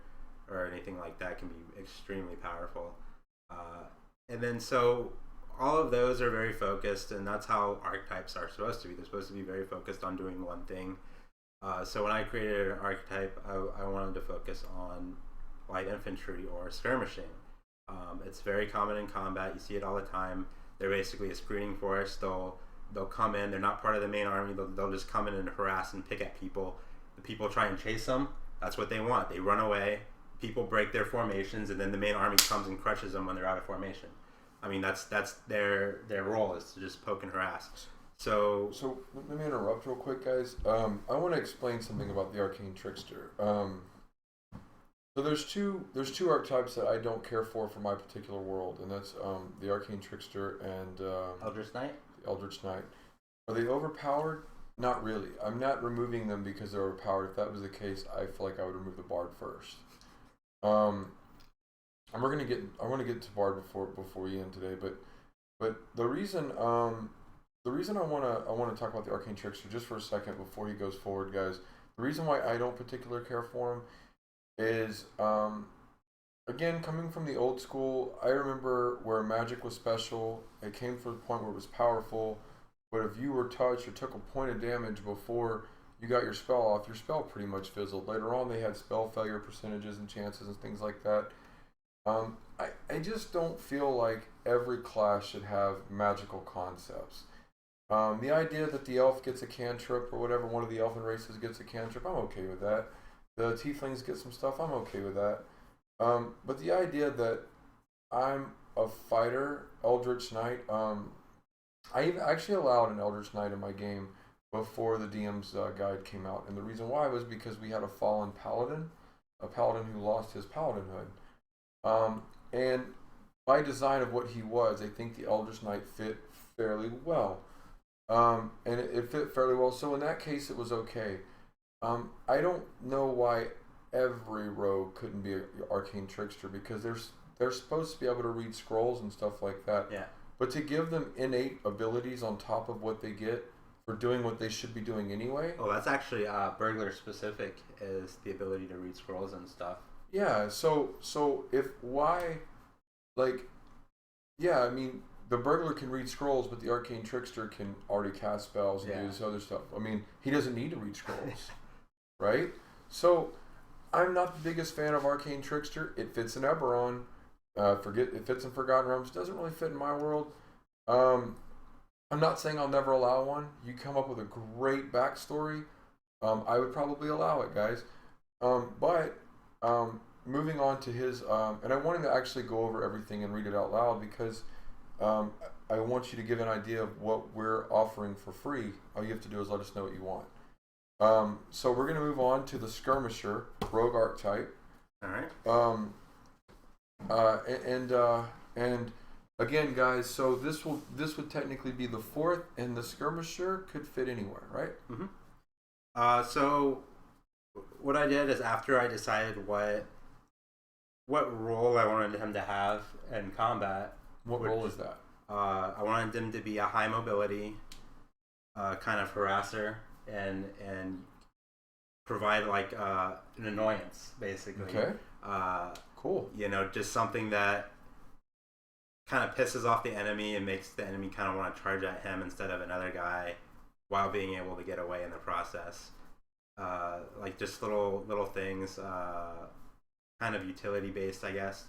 anything like that, can be extremely powerful. And then so all of those are very focused, and that's how archetypes are supposed to be. They're supposed to be very focused on doing one thing. So when I created an archetype, I wanted to focus on light infantry or skirmishing. It's very common in combat. You see it all the time. They're basically a screening force. They'll come in. They're not part of the main army. They'll just come in and harass and pick at people. The people try and chase them. That's what they want. They run away. People break their formations, and then the main army comes and crushes them when they're out of formation. I mean, that's their role, is to just poke and harass. So let me interrupt real quick, guys. I want to explain something about the Arcane Trickster. So there's two archetypes that I don't care for my particular world, and that's the Arcane Trickster and Eldritch Knight. The Eldritch Knight. Are they overpowered? Not really. I'm not removing them because they're overpowered. If that was the case, I feel like I would remove the Bard first. I want to get to Bard before we end today, but the reason I want to talk about the Arcane Trickster just for a second before he goes forward, guys. The reason why I don't particularly care for him is again, coming from the old school. I remember where magic was special. It came to the point where it was powerful, but if you were touched or took a point of damage before you got your spell off, your spell pretty much fizzled. Later on, they had spell failure percentages and chances and things like that. I just don't feel like every class should have magical concepts. The idea that the elf gets a cantrip or whatever, one of the elfin races gets a cantrip, I'm okay with that. The tieflings get some stuff, I'm okay with that. But the idea that I'm a fighter, Eldritch Knight, I actually allowed an Eldritch Knight in my game before the DM's guide came out, and the reason why was because we had a fallen paladin, a paladin who lost his paladinhood, and by design of what he was, I think the Eldritch Knight fit fairly well, and it fit fairly well. So in that case, it was okay. I don't know why every rogue couldn't be an Arcane Trickster, because they're supposed to be able to read scrolls and stuff like that. Yeah. But to give them innate abilities on top of what they get for doing what they should be doing anyway. Oh, that's actually burglar specific, is the ability to read scrolls and stuff. Yeah, so if why, like, yeah, I mean, the burglar can read scrolls, but the Arcane Trickster can already cast spells and do this other stuff. I mean, he doesn't need to read scrolls, right? So I'm not the biggest fan of Arcane Trickster. It fits in Eberron. It fits in Forgotten Realms. Doesn't really fit in my world. I'm not saying I'll never allow one. You come up with a great backstory, I would probably allow it, guys. But moving on to his, and I wanted to actually go over everything and read it out loud, because I want you to give an idea of what we're offering for free. All you have to do is let us know what you want. So we're going to move on to the Skirmisher, Rogue Archetype. All right. And again, guys, so this would technically be the fourth, and the Skirmisher could fit anywhere, right? Mm-hmm. So what I did is, after I decided what role I wanted him to have in combat. What role is that? I wanted him to be a high mobility, kind of harasser and provide like an annoyance, basically. Okay. Cool. You know, just something that kind of pisses off the enemy and makes the enemy kind of want to charge at him instead of another guy, while being able to get away in the process. Like just little things, kind of utility based, I guess.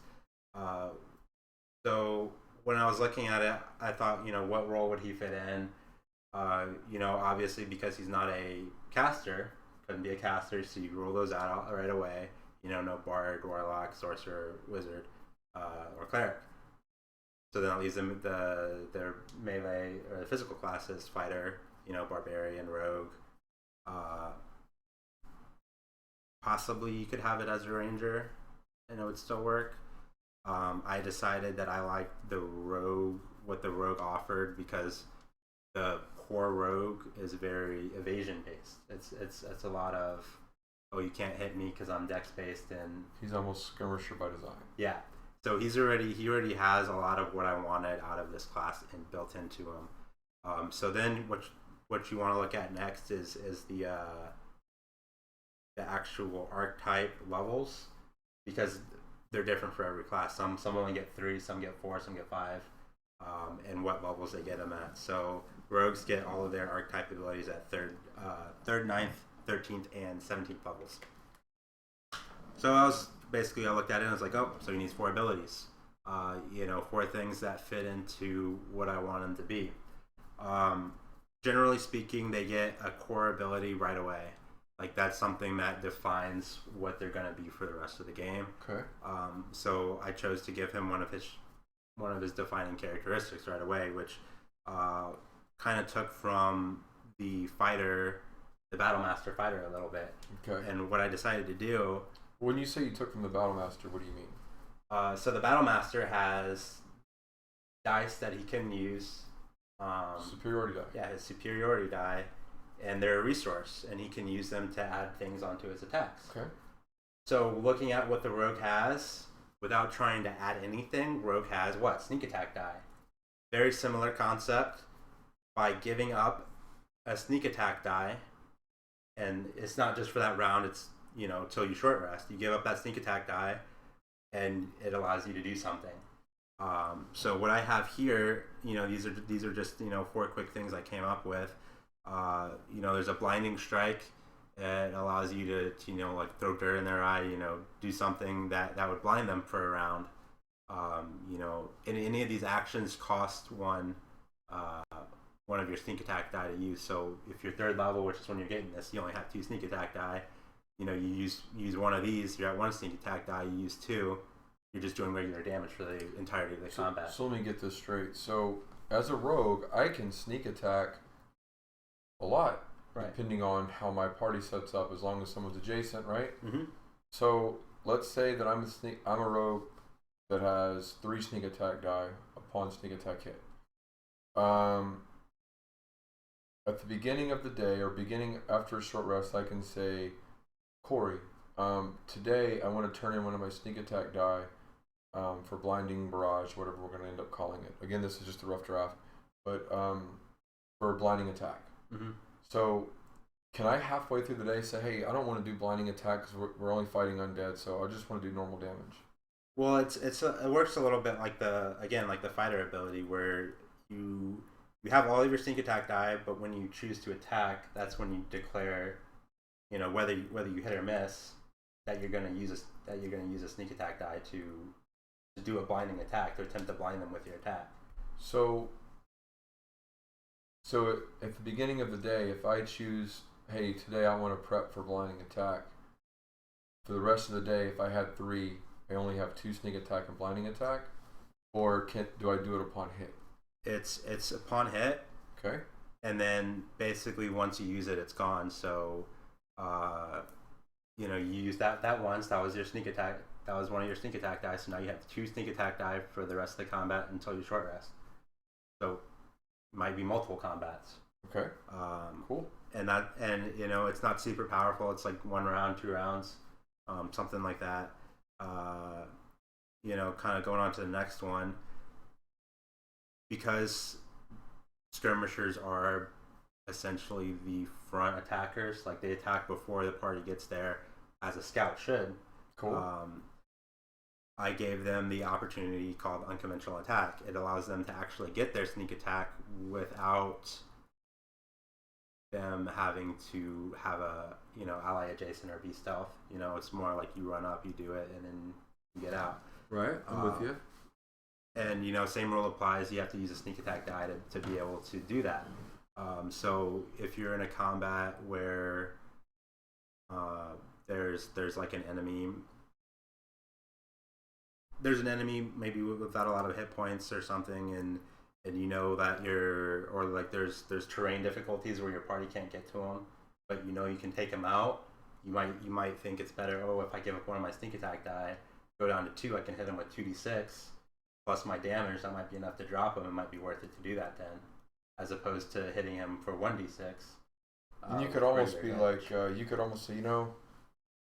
So when I was looking at it, I thought, you know, what role would he fit in? You know, obviously because he's not a caster, couldn't be a caster, so you rule those out right away. You know, no bard, warlock, sorcerer, wizard, or cleric. So then that leaves them their melee or the physical classes: fighter, you know, barbarian, rogue. Possibly you could have it as a ranger, and it would still work. I decided that I liked what the rogue offered, because the core rogue is very evasion based. It's a lot of, oh, you can't hit me because I'm dex based, and He's almost skirmisher by design. yeah. So he already has a lot of what I wanted out of this class and built into him. So then what you want to look at next is the actual archetype levels, because they're different for every class. Some only get 3, some get 4, some get 5, and what levels they get them at. So rogues get all of their archetype abilities at 3rd, 9th, 13th, and 17th levels. So I looked at it and I was like, oh, so he needs 4 abilities. You know, 4 things that fit into what I want him to be. Generally speaking, they get a core ability right away. Like, that's something that defines what they're going to be for the rest of the game. Okay. So I chose to give him one of his defining characteristics right away, which kind of took from the Battlemaster fighter a little bit. Okay. And what I decided to do. When you say you took from the Battlemaster, what do you mean? So the Battlemaster has dice that he can use. Superiority die. Yeah, his superiority die. And they're a resource, and he can use them to add things onto his attacks. Okay. So looking at what the rogue has, without trying to add anything, rogue has what? Sneak attack die. Very similar concept. By giving up a sneak attack die, and it's not just for that round, it's, you know, till you short rest. You give up that sneak attack die, and it allows you to do something. So what I have here, you know, these are just, you know, 4 quick things I came up with. You know, there's a blinding strike. It allows you to, you know, like throw dirt in their eye, you know, do something that would blind them for a round. You know, any of these actions cost one of your sneak attack die to use. So if you're 3rd level, which is when you're getting this, you only have 2 sneak attack die. You know, you use one of these, you're at 1 sneak attack die, you use 2, you're just doing regular damage for the entirety of the combat. So let me get this straight. So as a rogue, I can sneak attack a lot, right, depending on how my party sets up, as long as someone's adjacent, right? Mm-hmm. So let's say that I'm a rogue that has 3 sneak attack die upon sneak attack hit. At the beginning of the day, or beginning after a short rest, I can say, Corey, today I want to turn in one of my sneak attack die for blinding barrage, whatever we're going to end up calling it. Again, this is just a rough draft, but for a blinding attack. Mm-hmm. So can I halfway through the day say, hey, I don't want to do blinding attack because we're only fighting undead, so I just want to do normal damage? Well, it works a little bit like the fighter ability, where you have all of your sneak attack die, but when you choose to attack, that's when you declare, you know, whether you hit or miss, that you're going to use a sneak attack die to do a blinding attack, to attempt to blind them with your attack. So at the beginning of the day, if I choose, hey, today I want to prep for blinding attack, for the rest of the day, if I had 3, I only have 2 sneak attack and blinding attack, or do I do it upon hit? It's upon hit. Okay. And then basically once you use it, it's gone. So, you know, you use that once. That was your sneak attack. That was one of your sneak attack die. So now you have 2 sneak attack die for the rest of the combat until you short rest. So might be multiple combats. Okay. Cool. And you know, it's not super powerful. It's like 1 round, 2 rounds, something like that. You know, kind of going on to the next one, because skirmishers are essentially the front attackers. Like they attack before the party gets there, as a scout should. Cool. I gave them the opportunity called unconventional attack. It allows them to actually get their sneak attack without them having to have a ally adjacent or be stealth. It's more like you run up, you do it, and then you get out. Right, I'm with you. And same rule applies. You have to use a sneak attack die to be able to do that. So if you're in a combat where there's like an enemy. There's an enemy maybe without a lot of hit points or something, and that there's terrain difficulties where your party can't get to them, but you can take them out. You might think it's better. Oh, if I give up one of my sneak attack die, go down to 2, I can hit them with 2d6 plus my damage. That might be enough to drop him. It might be worth it to do that then, as opposed to hitting him for 1d6. And you could almost be damage. Like, you could almost say,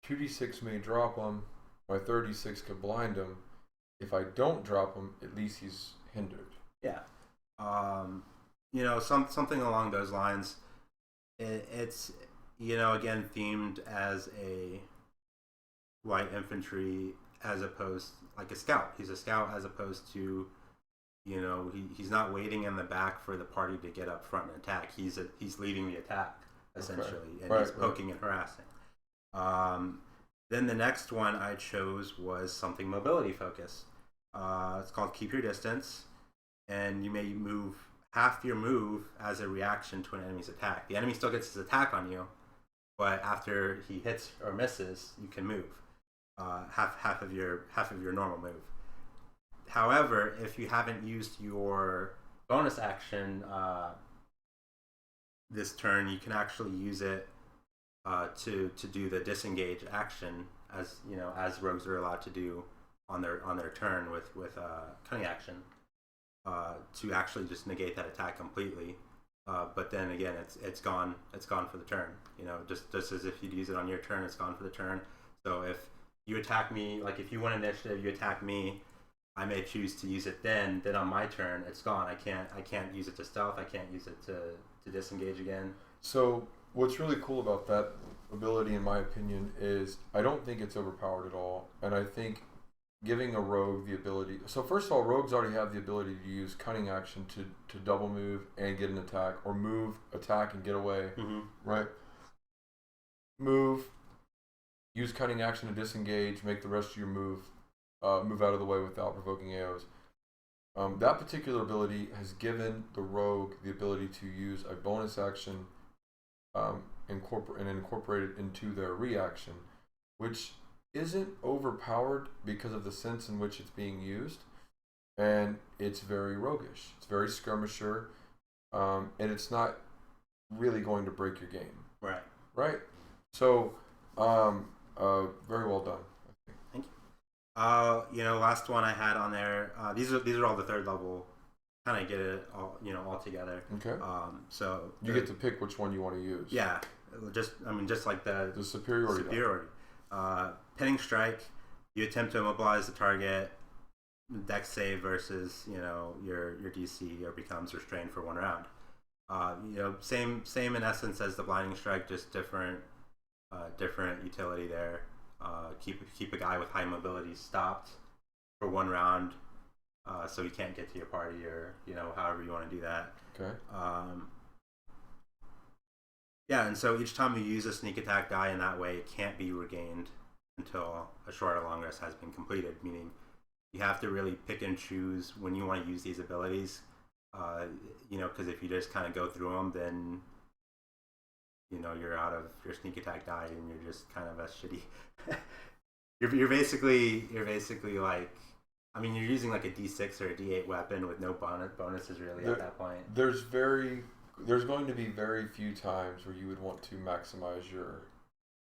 2d6 may drop him. My 36 could blind him. If I don't drop him, at least he's hindered. Yeah. Something along those lines. It's, again, themed as a light infantry as opposed, like a scout. He's a scout as opposed to, he's not waiting in the back for the party to get up front and attack. He's leading the attack, essentially, and he's poking and harassing. Then the next one I chose was something mobility focused. It's called Keep Your Distance, and you may move half your move as a reaction to an enemy's attack. The enemy still gets his attack on you, but after he hits or misses, you can move half of your normal move. However, if you haven't used your bonus action this turn, you can actually use it to do the disengage action, as rogues are allowed to do on their turn with cunning action, to actually just negate that attack completely. But then again, it's gone for the turn. Just as if you'd use it on your turn, it's gone for the turn. So if you attack me, like if you win initiative, you attack me, I may choose to use it then on my turn, it's gone. I can't use it to stealth. I can't use it to disengage again. So what's really cool about that ability, in my opinion, is I don't think it's overpowered at all, and I think giving a rogue the ability. So first of all, rogues already have the ability to use cunning action to double move and get an attack, or move, attack, and get away. Mm-hmm. Right? Move, use cunning action to disengage, make the rest of your move out of the way without provoking AOs. That particular ability has given the rogue the ability to use a bonus action incorporate it into their reaction, which isn't overpowered because of the sense in which it's being used, and it's very roguish. It's very skirmisher, and it's not really going to break your game. Right. So, very well done. Thank you. Last one I had on there. These are all the third level. Kind of get it all together. Okay. So you get to pick which one you want to use. Yeah. Just like the superiority. Pinning strike. You attempt to immobilize the target. Dex save versus your DC or becomes restrained for 1 round. Same in essence as the blinding strike, just different utility there. Keep a guy with high mobility stopped for 1 round, so he can't get to your party, or however you want to do that. Okay. Yeah, and so each time you use a sneak attack die in that way, it can't be regained until a short or long rest has been completed. Meaning, you have to really pick and choose when you want to use these abilities. Because if you just kind of go through them, then you're out of your sneak attack die, and you're just kind of a shitty. you're basically like, you're using like a D6 or a D8 weapon with no bonuses really at that point. There's going to be very few times where you would want to maximize your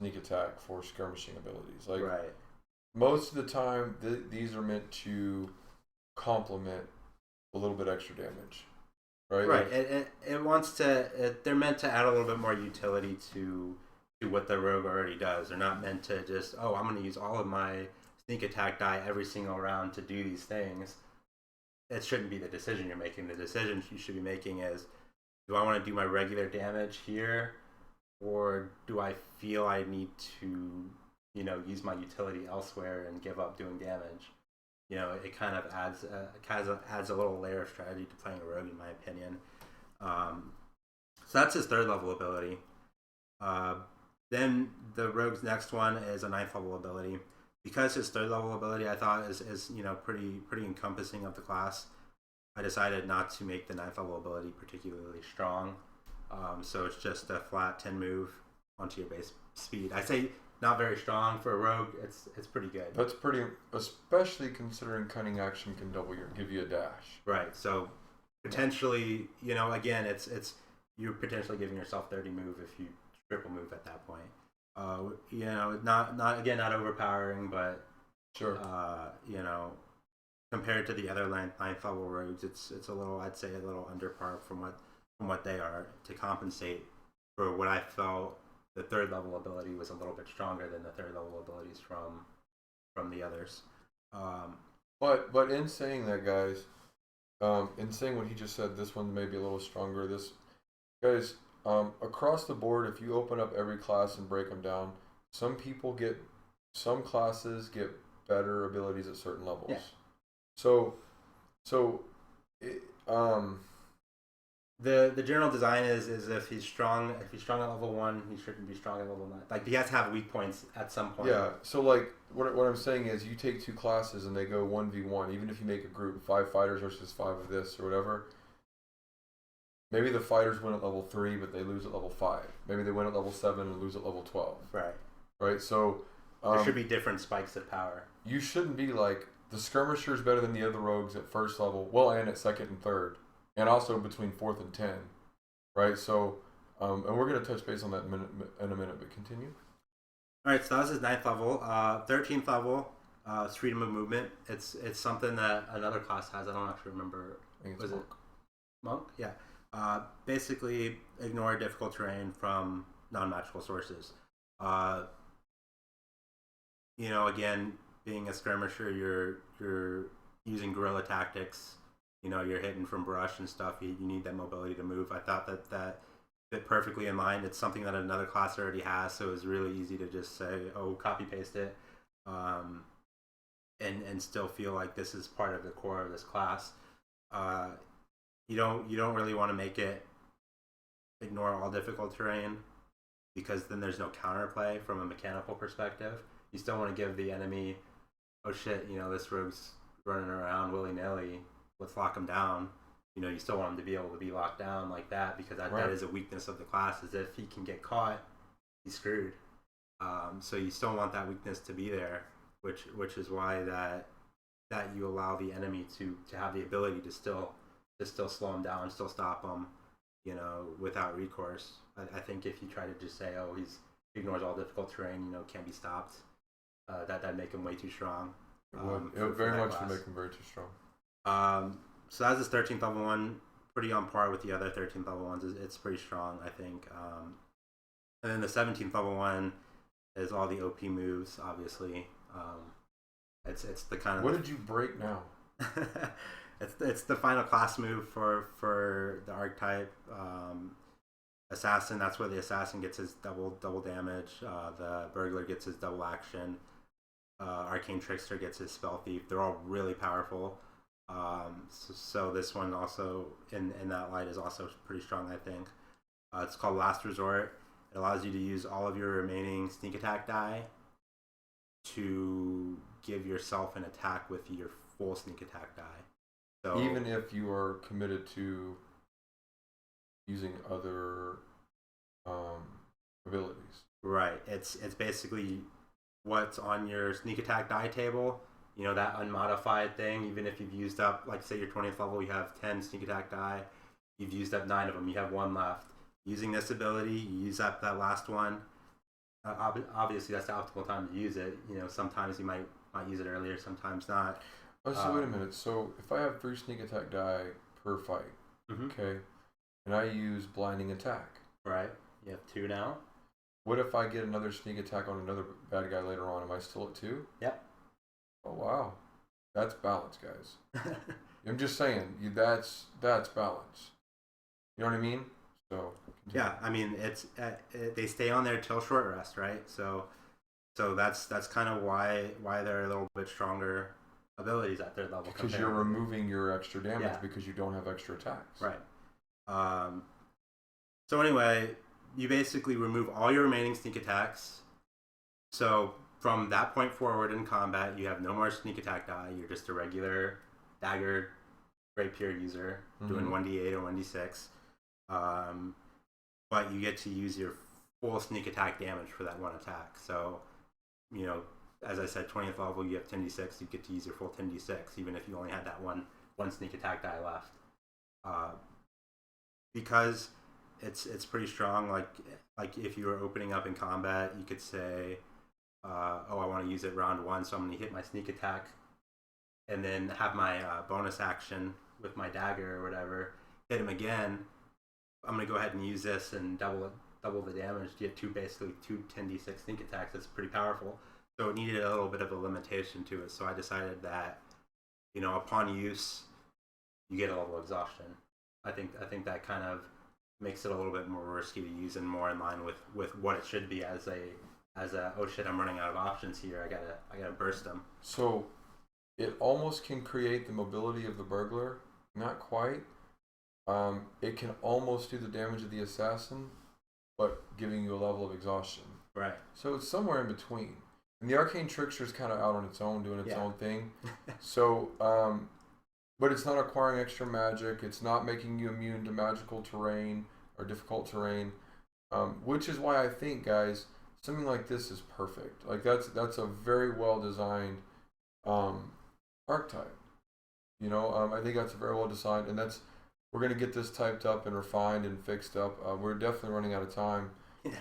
sneak attack for skirmishing abilities. Like, right. Most of the time, these are meant to complement a little bit extra damage. Right. Right. They're meant to add a little bit more utility to what the rogue already does. They're not meant to just, I'm going to use all of my sneak attack die every single round to do these things. It shouldn't be the decision you're making. The decision you should be making is, do I want to do my regular damage here, or do I feel I need to, use my utility elsewhere and give up doing damage? It kind of adds a little layer of strategy to playing a rogue, in my opinion. So that's his 3rd level ability. Then the rogue's next one is a 9th level ability. Because his 3rd level ability I thought is pretty encompassing of the class, I decided not to make the 9th level ability particularly strong. So it's just a flat 10 move onto your base speed. I say not very strong for a rogue. It's pretty good. That's pretty, especially considering cunning action can give you a dash. Right. So potentially, again, it's you're potentially giving yourself 30 move if you triple move at that point. Not overpowering, but sure. Compared to the other 9th level rogues, it's a little, I'd say, a little under par from what they are, to compensate for what I felt the 3rd level ability was a little bit stronger than the 3rd level abilities from the others. But in saying that, guys, in saying what he just said, this one may be a little stronger. This, guys, across the board, if you open up every class and break them down, some classes get better abilities at certain levels. Yeah. So, the general design is if he's strong at level 1, he shouldn't be strong at level 9. Like, he has to have weak points at some point. Yeah. So, like, what I'm saying is, you take 2 classes and they go 1v1. Even if you make a group 5 fighters versus 5 of this or whatever, maybe the fighters win at level 3, but they lose at level 5. Maybe they win at level 7 and lose at level 12. Right. So there should be different spikes of power. You shouldn't be like, the skirmisher is better than the other rogues at 1st level, well, and at 2nd and 3rd, and also between 4th and 10, right? So, and we're going to touch base on that in a minute, but continue. All right, so that was his 9th level. 13th level, freedom of movement. It's something that another class has. I don't actually remember. I think was it's Monk? Yeah. Basically, ignore difficult terrain from non-magical sources. Again, being a skirmisher, you're using guerrilla tactics. You're hitting from brush and stuff. You need that mobility to move. I thought that fit perfectly in line. It's something that another class already has, so it was really easy to just say, copy paste it, and still feel like this is part of the core of this class. You don't really want to make it ignore all difficult terrain, because then there's no counterplay from a mechanical perspective. You still want to give the enemy, oh shit, this rogue's running around willy-nilly, let's lock him down. You still want him to be able to be locked down like that, because that is a weakness of the class, is if he can get caught, he's screwed. So you still want that weakness to be there, which is why that you allow the enemy to have the ability to still slow him down, still stop him, without recourse. I think if you try to just say, he ignores all difficult terrain, can't be stopped, that'd make him way too strong. It would very much make him very too strong. So that's his 13th level one, pretty on par with the other 13th level ones. It's pretty strong, I think. And then the 17th level one is all the OP moves, obviously. It's the kind of... What did you break now? It's the final class move for the archetype. Assassin, that's where the assassin gets his double damage. The burglar gets his double action. Arcane trickster gets his spell thief. They're all really powerful. So this one also in that light is also pretty strong, I think. It's called Last Resort. It allows you to use all of your remaining sneak attack die to give yourself an attack with your full sneak attack die. So even if you are committed to using other abilities. Right. It's basically what's on your sneak attack die table. That unmodified thing, even if you've used up, like say your 20th level, you have 10 sneak attack die, you've used up 9 of them, you have 1 left. Using this ability, you use up that last one. Obviously, that's the optimal time to use it. Sometimes you might use it earlier, sometimes not. Oh, so wait a minute. So if I have 3 sneak attack die per fight, okay, and I use blinding attack. Right. You have 2 now. What if I get another sneak attack on another bad guy later on? Am I still at 2? Yep. Oh wow, that's balance, guys. I'm just saying, that's balance. You know what I mean? So yeah, I mean they stay on there till short rest, right? So that's kind of why they're a little bit stronger abilities at their level. Because you're removing your extra damage because you don't have extra attacks. Right. So anyway, you basically remove all your remaining sneak attacks. So from that point forward in combat, you have no more sneak attack die. You're just a regular dagger rapier user doing 1d8 or 1d6. But you get to use your full sneak attack damage for that one attack. So, you know, as I said, 20th level, you have 10d6. You get to use your full 10d6, even if you only had that one sneak attack die left. Because it's pretty strong. Like if you were opening up in combat, you could say, I want to use it round 1, so I'm going to hit my sneak attack, and then have my bonus action with my dagger or whatever, hit him again. I'm going to go ahead and use this and double the damage to get basically two 10d6 sneak attacks. That's pretty powerful. So it needed a little bit of a limitation to it. So I decided that, you know, upon use, you get a level of exhaustion. I think that kind of makes it a little bit more risky to use and more in line with what it should be as a oh shit, I'm running out of options here. I gotta burst them. So it almost can create the mobility of the burglar. Not quite. It can almost do the damage of the assassin, but giving you a level of exhaustion. Right. So it's somewhere in between. And the arcane trickster is kind of out on its own, doing its own thing. So, but it's not acquiring extra magic. It's not making you immune to magical terrain or difficult terrain, which is why I think, guys, something like this is perfect. Like that's a very well designed archetype. You know, I think that's very well designed, and we're gonna get this typed up and refined and fixed up. We're definitely running out of time. Yeah.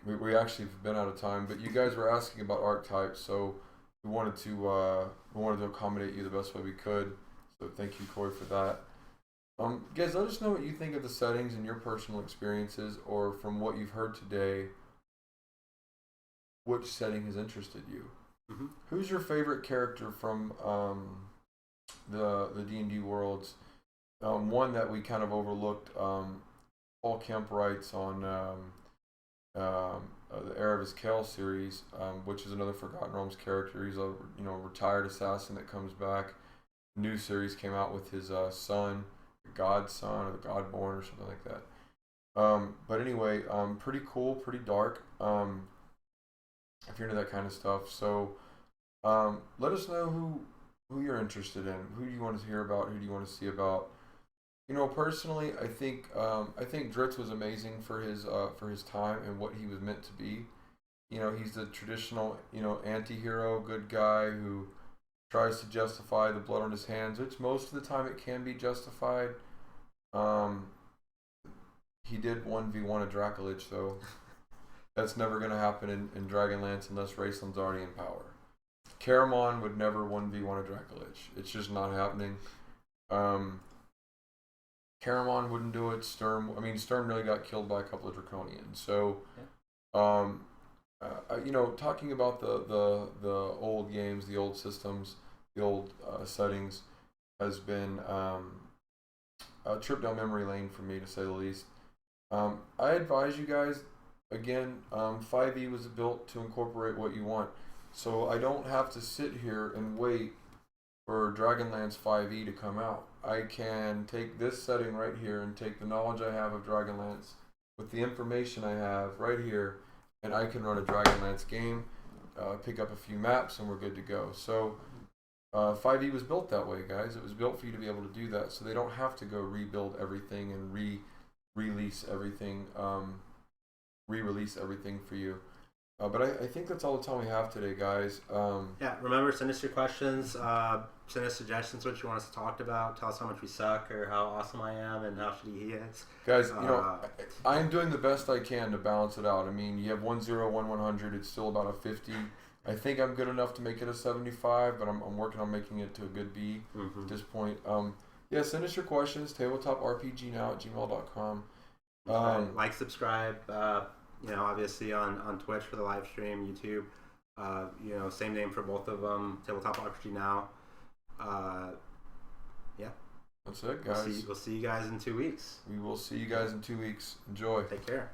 We actually have been out of time, but you guys were asking about archetypes, so we wanted to accommodate you the best way we could. So thank you, Corey, for that. Guys, let us know what you think of the settings and your personal experiences, or from what you've heard today, which setting has interested you. Mm-hmm. Who's your favorite character from the D&D worlds? One that we kind of overlooked. Paul Kemp writes on the Heir of His Kale series, which is another Forgotten Realms character. He's a retired assassin that comes back. New series came out with his son, the Godson or the Godborn or something like that. But anyway, pretty cool, pretty dark. If you're into that kind of stuff, so let us know who you're interested in. Who do you want to hear about? Who do you want to see about? You know, personally, I think Dritz was amazing for his time and what he was meant to be. You know, he's the traditional, anti-hero, good guy who tries to justify the blood on his hands, which most of the time it can be justified. He did 1v1 a Dracolich, though. That's never going to happen in Dragonlance unless Raceland's already in power. Caramon would never 1v1 a Dracolich. It's just not happening. Caramon wouldn't do it. Sturm really got killed by a couple of Draconians. So, talking about the old games, the old systems, the old settings has been a trip down memory lane for me, to say the least. I advise you guys, again, 5e was built to incorporate what you want. So I don't have to sit here and wait for Dragonlance 5e to come out. I can take this setting right here and take the knowledge I have of Dragonlance with the information I have right here, and I can run a Dragonlance game, pick up a few maps, and we're good to go. So 5e was built that way, guys. It was built for you to be able to do that, so they don't have to go rebuild everything and re-release everything for you. But I think that's all the time we have today, guys. Remember, send us your questions. Send us suggestions, what you want us to talk about. Tell us how much we suck or how awesome I am and how shitty he is. Guys, I'm doing the best I can to balance it out. I mean, you have 1-0, 1-100. It's still about a 50. I think I'm good enough to make it a 75, but I'm working on making it to a good B at this point. Send us your questions. Tabletop RPG Now@gmail.com. Like, subscribe. Obviously on Twitch for the live stream, YouTube. Same name for both of them. Tabletop RPG Now. That's it, guys. We'll see you guys in 2 weeks. We will see you guys in 2 weeks. Enjoy. Take care.